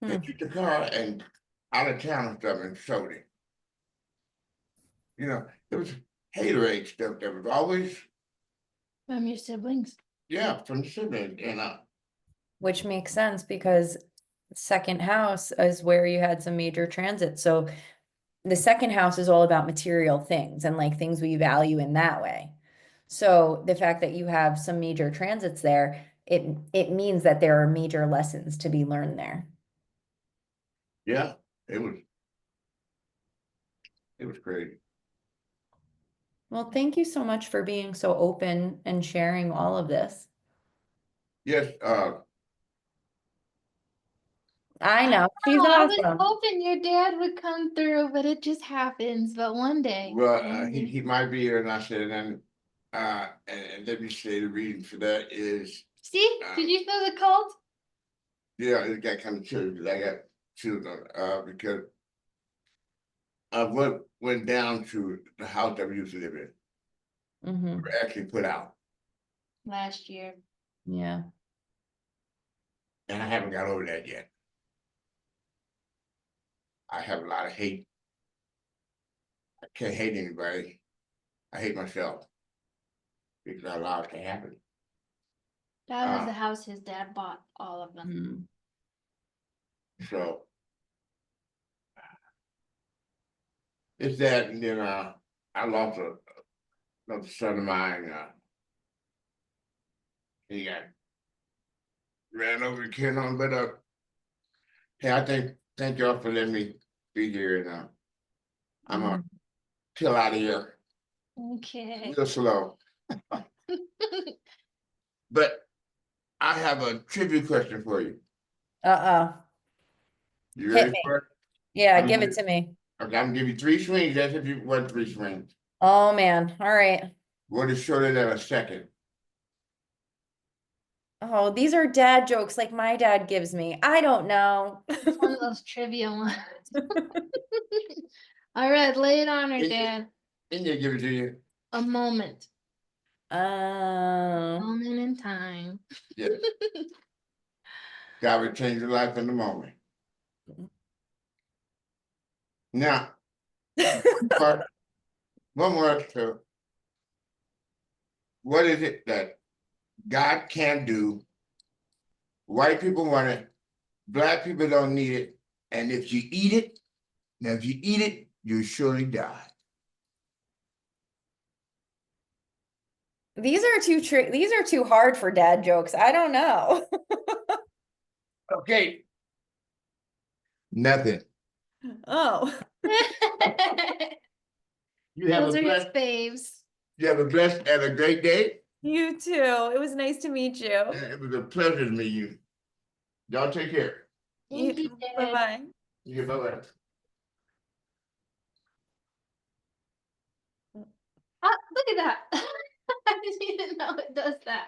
They Hmm. took the car and out of town and stuff and sold it. You know, it was haterade stuff that was always, From your siblings. yeah, from the siblings. And Which makes sense because second house is where you had some major transit. So the second house is all about material things and like things we value in that way. So the fact that you have some major transits there, it means that there are major lessons to be learned there. yeah, it was crazy. Well, thank you so much for being so open and sharing all of this. Yes, I know, she's Oh, I was awesome. hoping your dad would come through, but it just happens. But one day. well, one day. he might be here, and I said, and let me say the reason for that is, See, did you feel the cold? yeah, it got kind of chilly because I got children, because of what went down to the house that we used to live in, Hmm. we were actually put out, Last year. Yeah. and I haven't got over that yet. I have a lot of hate. I can't hate anybody. I hate myself because I allowed it to happen. That was Ah. the house his dad bought, all of them. Mm. So it's that, and then I lost another son of mine. He got ran over and killed on, but hey, thank y'all for letting me be here, and I'm gonna chill out of here Okay. real slow. But I have a trivia question for you. Uh-oh. You Hit ready me. for it? Yeah, I'm give it gonna- to me. Okay, I'm gonna give you 3 swings. That's if you want 3 swings. Oh, man. All right. What is shorter than a second? Oh, these are dad jokes like my dad gives me. I don't know. It's one of those trivia ones. All right, lay it on her, Can you- Dad. Can you give it to you? A moment. Um, Moment in time. Yes. God will change your life in the moment. Now, part, one more. So, what is it that God can do? White people want it, black people don't need it, and if you eat it, now if you eat it, you surely die. these are too hard for dad jokes. I don't know. Okay. Nothing. Oh, You have Those a are his blessed, faves. you have a blessed and a great day. you too. It was nice to meet you. It was a pleasure to meet you. Y'all take care. Thank you, Dad. Bye-bye. Yeah, bye-bye. Ah, look at that. I didn't even know it does that.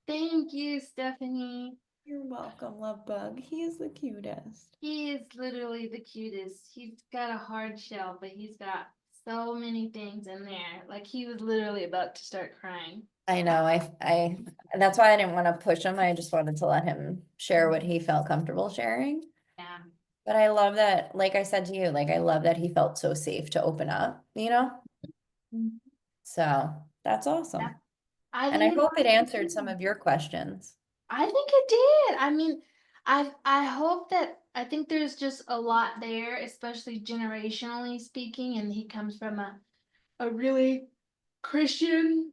Thank you, Stephanie. You're welcome, love bug. He is the cutest. He is literally the cutest. He's got a hard shell, but he's got so many things in there. Like he was literally about to start crying. I know, that's why I didn't want to push him. I just wanted to let him share what he felt comfortable sharing. Yeah. But I love that, like I said to you, like I love that he felt so safe to open up, you know? Mhm. So that's awesome. Yeah. I And I think hope it it's answered some of your questions. I think it did. I mean, I hope that I think there's just a lot there, especially generationally speaking, and he comes from a really Christian,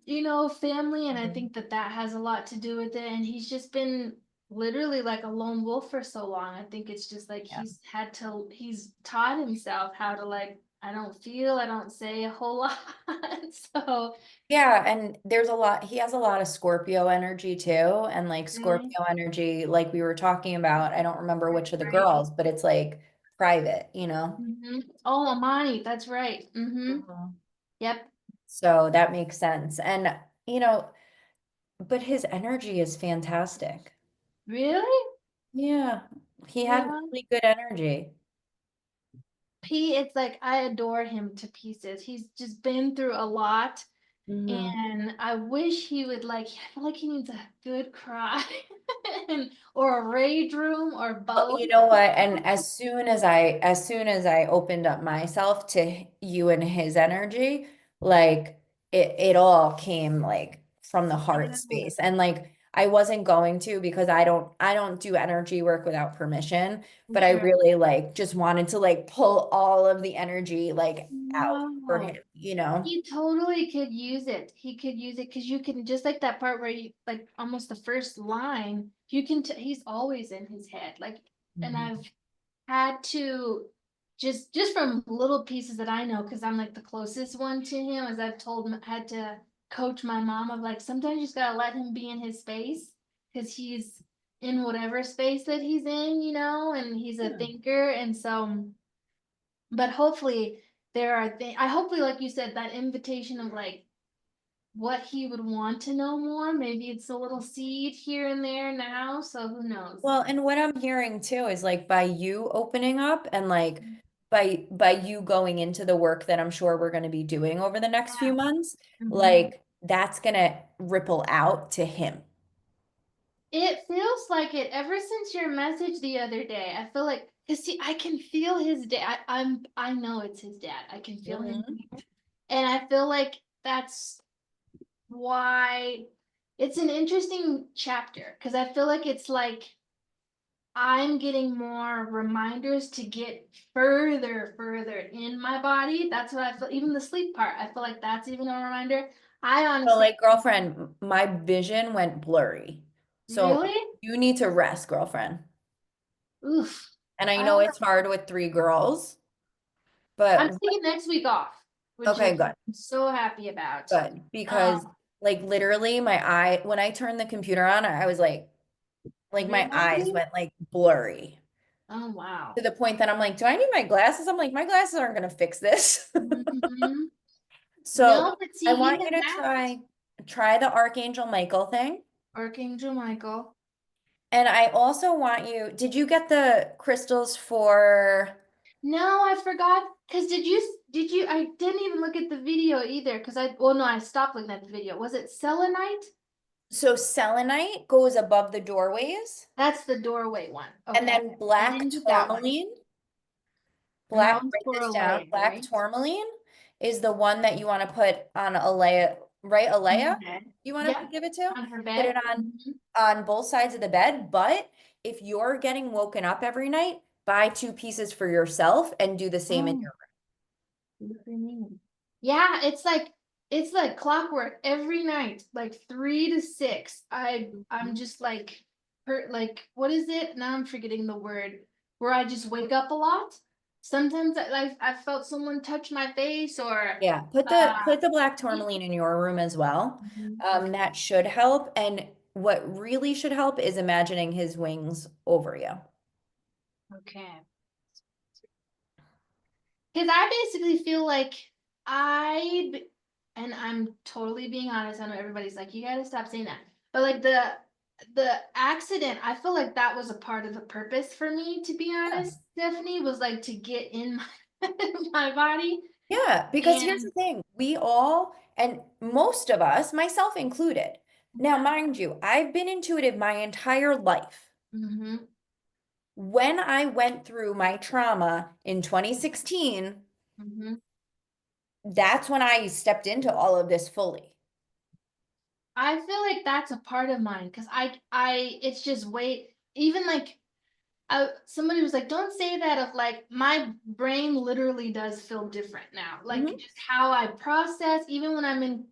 family, and I Mhm. think that that has a lot to do with it. And he's just been literally like a lone wolf for so long. I think it's just like Yeah. he's taught himself how to like, I don't feel, I don't say a whole lot. So, Yeah, and he has a lot of Scorpio energy too. And like really, Scorpio energy, like we were talking about, I don't remember which of the right. girls, but it's like private, you know? Oh, Amani, that's right. Mhm. Yep. So that makes sense. And, you know, but his energy is fantastic. Really? Yeah, he had Yeah. really good energy. It's like I adore him to pieces. He's just been through a lot, Mhm. and I wish he would like, I feel like he needs a good cry and or a rage room or both. You know what? And as soon as I opened up myself to you and his energy, like it all came like from the heart Yeah. space. And like I wasn't going to because I don't do energy work without permission, but I Sure. really like just wanted to like pull all of the energy like out for No. him, you know? He totally could use it. He could use it because you can just like that part where you like almost the first line, you can he's always in his head. Like, and Mhm. I've had to just from little pieces that I know, because I'm like the closest one to him, as I've told him, had to coach my mom of like sometimes you just gotta let him be in his space because he's in whatever space that he's in, and he's a Yeah. thinker, and so but hopefully there are things I hopefully like you said that invitation of like what he would want to know more. Maybe it's a little seed here and there now, so who knows? Well, and what I'm hearing too is like by you opening up and like by you going into the work that I'm sure we're going to be doing over the next few months, Mhm. like that's going to ripple out to him. It feels like it ever since your message the other day. I feel like, cause see, I can feel his dad. I know it's his dad. I can feel him Mhm. here. And I feel like that's why it's an interesting chapter. Cause I feel like it's like I'm getting more reminders to get further in my body. That's what I feel. Even the sleep part, I feel like that's even a reminder. I So honestly, like girlfriend, my vision went blurry. So really? you need to rest, girlfriend. Oof. And I I know don't it's hard with 3 girls, I'm but taking next week off, which okay, good. I'm so happy about. Good. Because like literally my eye when I turned the computer on, I was like my eyes Really? went like blurry. Oh, wow. To the point that I'm like, do I need my glasses? I'm like, my glasses aren't gonna fix this. Mhm. So No, but I see, want even you to that, try the Archangel Michael thing. Archangel Michael. And I also want you, did you get the crystals for No, I forgot. Cause I didn't even look at the video either. Well, no, I stopped looking at the video. Was it selenite? so selenite goes above the doorways, That's the doorway one. and Okay. then I black didn't get that one. tourmaline, And that black, one's write for this a down, way, black right? tourmaline is the one that you want to put on Alea, right? Alea, Okay. you want to Yep, give it to? on her Put bed. it on both sides of the bed, but if you're getting woken up every night, buy 2 pieces for yourself and do the same in Oh. your Good for me. Yeah, it's like clockwork every night, like 3 to 6. I'm room. just like hurt. Like what is it? Now I'm forgetting the word. Where I just wake up a lot. Sometimes I felt someone touch my face or Yeah, uh. put the black tourmaline in your room as well. Okay. That should help. And what really should help is imagining his wings over you. Okay. Because I basically feel like and I'm totally being honest. I know everybody's like, you gotta stop saying that. But like the accident, I feel like that was a part of the purpose for me, to be Yeah. honest. Stephanie was like to get in my, my body. Yeah, because here's the And thing, we all And most of us, myself included. Now, mind you, I've been intuitive my entire life. Mm-hmm. When I went through my trauma in 2016, Mm-hmm. that's when I stepped into all of this fully. I feel like that's a part of mine because it's just even like, somebody was like, don't say that of like, my brain literally does feel different now. Like Mhm. just how I process, even when I'm in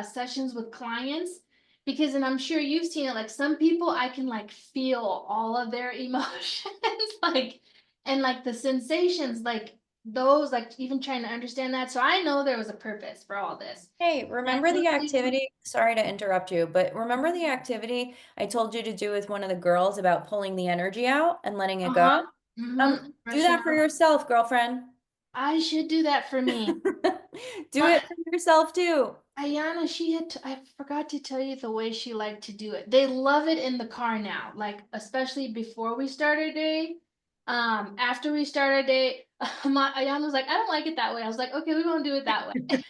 sessions with clients, because, and I'm sure you've seen it, like some people I can like feel all of their emotions, like, and like the sensations, like those, like even trying to understand that. So I know there was a purpose for all this. Hey, remember the really- activity? Sorry to interrupt you, but remember the activity I told you to do with one of the girls about pulling the energy out and letting it go? Uh-huh. Mhm. Do that for yourself, girlfriend. I should do that for me. Do it for yourself too. Ayana, I forgot to tell you the way she liked to do it. They love it in the car now, like especially before we start our day. After we start our day, Ayana was like, I don't like it that way. I was like, okay, we won't do it that way.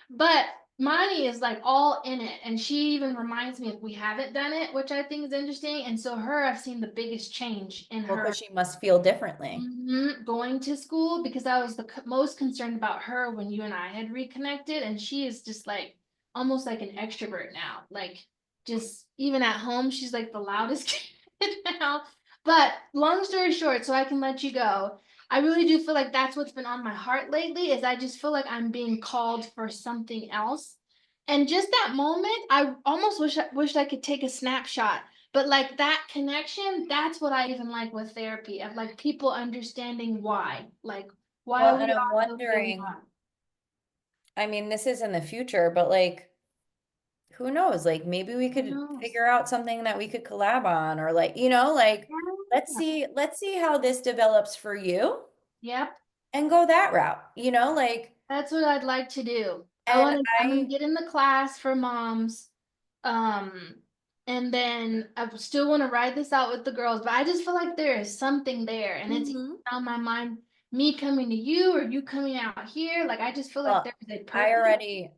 But Mani is like all in it, and she even reminds me if we haven't done it, which I think is interesting. And so I've seen the biggest change in Well, her. because she must feel differently. Going to school, because I was the most concerned about her when you and I had reconnected, and she is just like almost like an extrovert now. Like just even at home, she's like the loudest kid now. But long story short, so I can let you go. I really do feel like that's what's been on my heart lately, is I just feel like I'm being called for something else. And just that moment, I almost wished I could take a snapshot, but like that connection, that's what I even like with therapy, of like people understanding why, like why Well, we and I'm are the way we wondering, are. I mean, this is in the future, but like, who knows? Like, maybe we could knows? figure out something that we could collab on, or like, like, let's see how this develops for you Yep, and go that route, like, that's what I'd like to do. and I'm gonna I, get in the class for moms. Um, and then I still want to ride this out with the girls, but I just feel like there is something there, and it's Mhm. on my mind, me coming to you or you coming out here. Like I just feel like Well, there's a I purpose. already,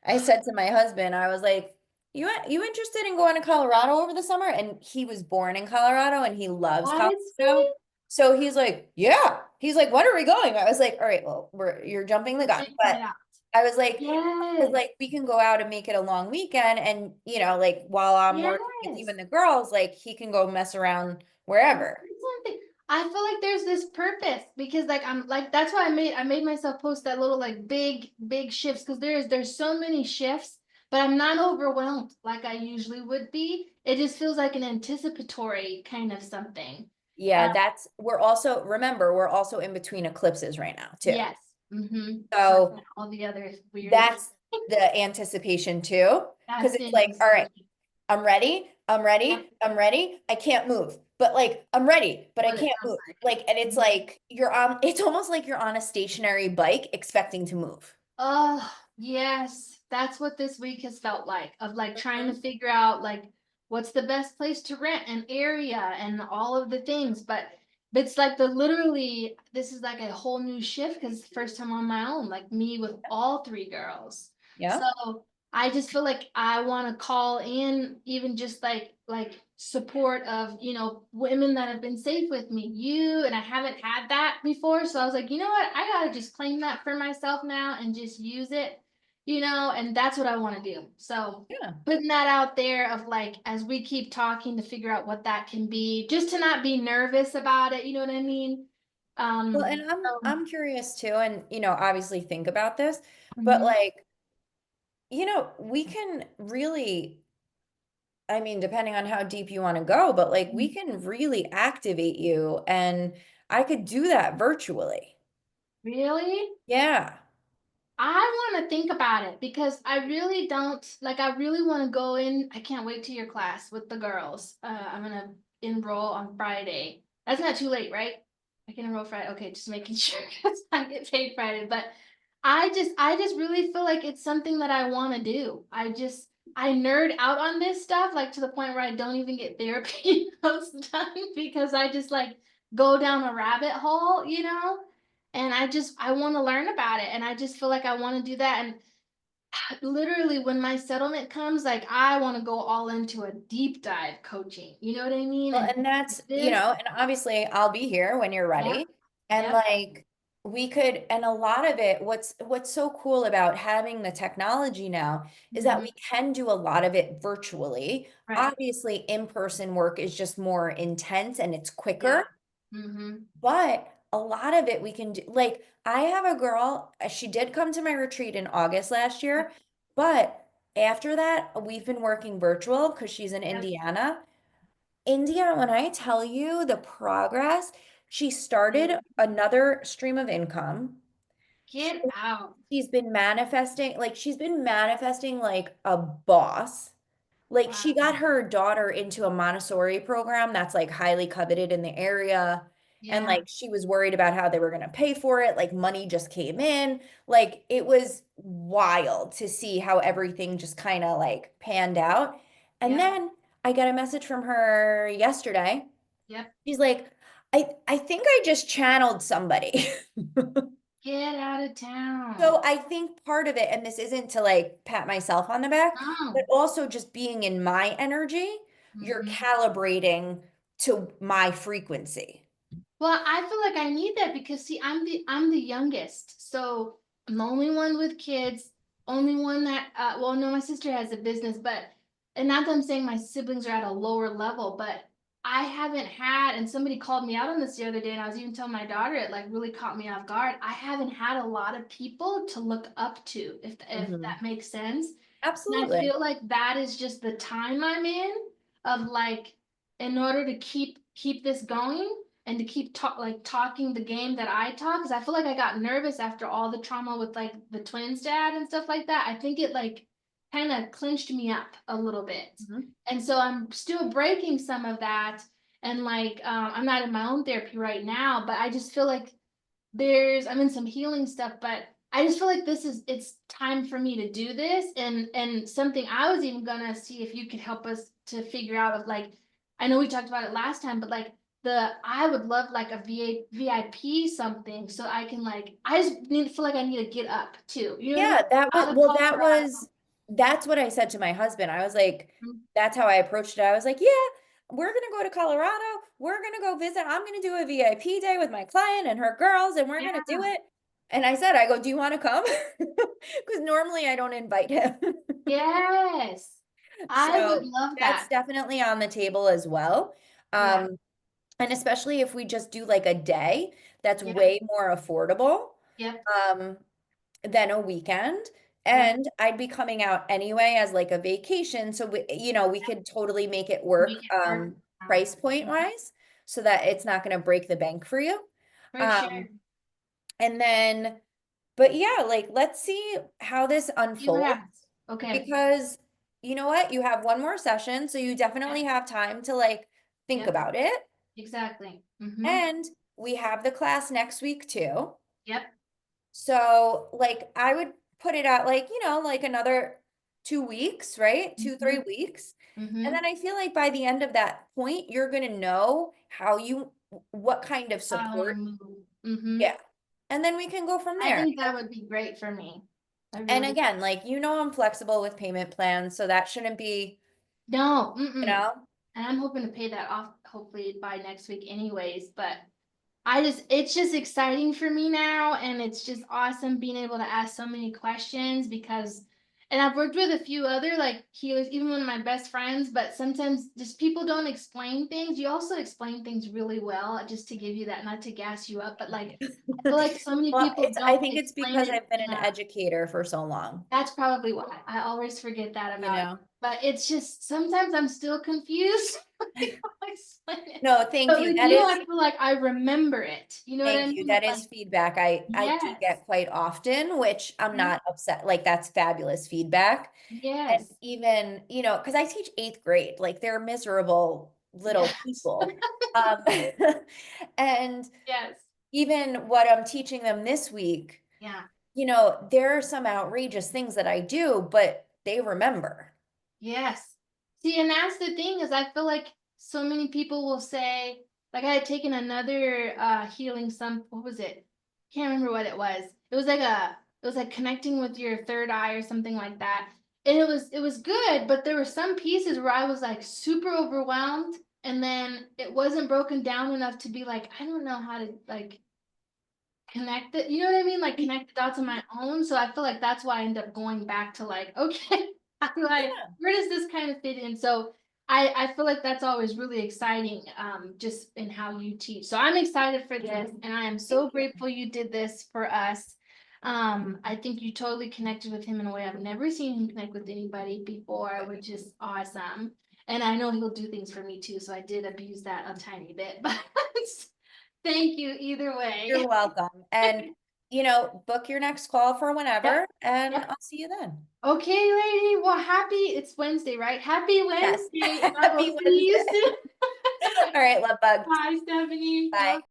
I said to my husband, I was like, you interested in going to Colorado over the summer? And he was born in Colorado and he loves I Colorado. So he's like, yeah. He's like, when are we going? I was like, all right, well, you're jumping the gun. see. But I was like, Yes. like we can go out and make it a long weekend. And, like while I'm working with you Yes. and the girls, like he can go mess around wherever. Something. I feel like there's this purpose, because like I'm like, that's why I made myself post that little like big shifts, because there's so many shifts, but I'm not overwhelmed like I usually would be. It just feels like an anticipatory kind of something. Yeah, remember, we're also in between eclipses right now too. Yes. Mm-hmm. So all the other weird. that's the anticipation too. Because That's it's like, all right, I'm ready, I'm ready, Yep. I'm ready. I can't move, but like I'm ready, but I What it can't sounds move. like. Like, and it's like it's almost like you're on a stationary bike expecting to move. Oh, yes. That's what this week has felt like, of like trying to figure out like what's the best place to rent, an area, and all of the things. But it's like this is like a whole new shift, because it's the first time on my own, like me with all three girls. Yeah. So I just feel like I want to call in even just like support of, women that have been safe with me, and I haven't had that before. So I was like, you know what? I gotta just claim that for myself now and just use it, and that's what I want to do. So Yeah. putting that out there of like, as we keep talking to figure out what that can be, just to not be nervous about it, you know what I mean? Well, and So- I'm curious too, and obviously think about this, but Mhm. like, we can really, I mean, depending on how deep you want to go, but like we can really activate you, and I could do that virtually. Really? Yeah. I want to think about it, because I really don't like, I really want to go in. I can't wait to your class with the girls. I'm gonna enroll on Friday. That's not too late, right? I can enroll Friday. Okay, just making sure, because I get paid Friday. But I just really feel like it's something that I want to do. I nerd out on this stuff, like to the point where I don't even get therapy notes done, because I just like go down a rabbit hole, And I want to learn about it. And I just feel like I want to do that. And literally when my settlement comes, like I want to go all into a deep dive coaching. You know what I mean? Well, and that's, you this, know, and obviously I'll be here when you're Yep, ready. And yep. like we could, and a lot of it, what's so cool about having the technology now is that Mhm. we can do a lot of it virtually. Right. Obviously, in-person work is just more intense and it's quicker, Mm-hmm. but a lot of it we can do. Like I have a girl, she did come to my retreat in August last year, but after that, we've been working virtual because she's in Indiana. India, when I tell you the progress, she started another stream of income. Get out. She's been manifesting like a boss. Like Wow. she got her daughter into a Montessori program that's like highly coveted in the area. And Yeah. like she was worried about how they were going to pay for it. Like money just came in. Like it was wild to see how everything just kind of like panned out. And Yeah. then I got a message from her yesterday. Yep. She's like, I think I just channeled somebody. Get out of town. So I think part of it, and this isn't to like pat myself on the back, Oh. but also just being in my energy, you're Mhm. calibrating to my frequency. Well, I feel like I need that because see, I'm the youngest. So I'm the only one with kids, only one that well, no, my sister has a business, but and not that I'm saying my siblings are at a lower level, but I haven't had, and somebody called me out on this the other day, and I was even telling my daughter it like really caught me off guard. I haven't had a lot of people to look up to, if Mhm. that makes sense. And I Absolutely. feel like that is just the time I'm in of like, in order to keep this going and to keep talking the game that I talk, because I feel like I got nervous after all the trauma with like the twins dad and stuff like that. I think it like kind of clinched me up a little bit. Mhm. And so I'm still breaking some of that. And like I'm not in my own therapy right now, but I just feel like I'm in some healing stuff, but I just feel like it's time for me to do this. And something I was even gonna see if you could help us to figure out of like, I know we talked about it last time, but like I would love like a VIP something so I can like, I just feel like I need to get up too. You know what I mean? Yeah, that was, Out of well, Colorado. that's what I said to my husband. I was like, Mhm. that's how I approached it. I was like, yeah, we're going to go to Colorado. We're going to go visit. I'm going to do a VIP day with my client and her girls, and we're going to do Yeah. it. And I go, do you want to come? Because normally I don't invite him. Yes. I would So love that's that. definitely on the table as well. Yeah. And especially if we just do like a day, that's Yeah. way more affordable. Yep. Um, than a weekend. Yep. And I'd be coming out anyway as like a vacation. So we could totally make it Make work, it work. price point wise, so that it's not going to break the bank for you. For Um, sure. and then, but yeah, like let's see how this See what unfolds happens. Okay. because you know what? You have one more session, so you definitely have time to like think Yep. about it. Exactly. Mm-hmm. And we have the class next week too. Yep. So like I would put it at like, like another 2 weeks, right? 2, 3 weeks. And Mm-hmm. then I feel like by the end of that point, you're gonna know what kind of support. Mm-hmm. Yeah. And then we can go from I there. think that would be great for me. I And really again, like, I'm flexible with payment plans, so that shouldn't be, no. you Mm-mm. know, And I'm hoping to pay that off hopefully by next week anyways, but it's just exciting for me now, and it's just awesome being able to ask so many questions because, and I've worked with a few other like healers, even one of my best friends, but sometimes just people don't explain things. You also explain things really well, just to give you that, not to gas you up, but like, I feel like so many well, people I don't think it's explain because it I've been an enough. educator for so long, That's probably why. I always forget that you about it. know? But it's just sometimes I'm still confused. People explain it. No, thank But you. with That you, is I feel like I remember it. You know what I Thank you. mean? That Like, is feedback I do yes, get quite often, which I'm mhm, not upset. Like that's fabulous feedback. And yes, even, because I teach 8th grade, like they're miserable little yes, people. Um, and yes, even what I'm teaching them this week, yeah, there are some outrageous things that I do, but they remember. yes. See, and that's the thing is I feel like so many people will say, like I had taken another healing what was it? can't remember what it was. It was like connecting with your third eye or something like that. And it was good, but there were some pieces where I was like super overwhelmed, and then it wasn't broken down enough to be like, I don't know how to like connect it. You know what I mean? Like connect the dots on my own. So I feel like that's why I end up going back to like, okay, how do I, Yeah. where does this kind of fit in? So I feel like that's always really exciting, just in how you teach. So I'm excited for this, and I am so Thank you. grateful you did this for us. I think you totally connected with him in a way I've never seen him connect with anybody before, which is awesome. And I know he'll do things for me too, so I did abuse that a tiny bit, but thank you either way. You're welcome. And, book your next call for whenever, and Yep. I'll see you then. Okay, lady. Well, it's Wednesday, right? Happy Yes. Wednesday. I will Happy see you Wednesday. soon. All right, love bug. Bye, Stephanie. Bye.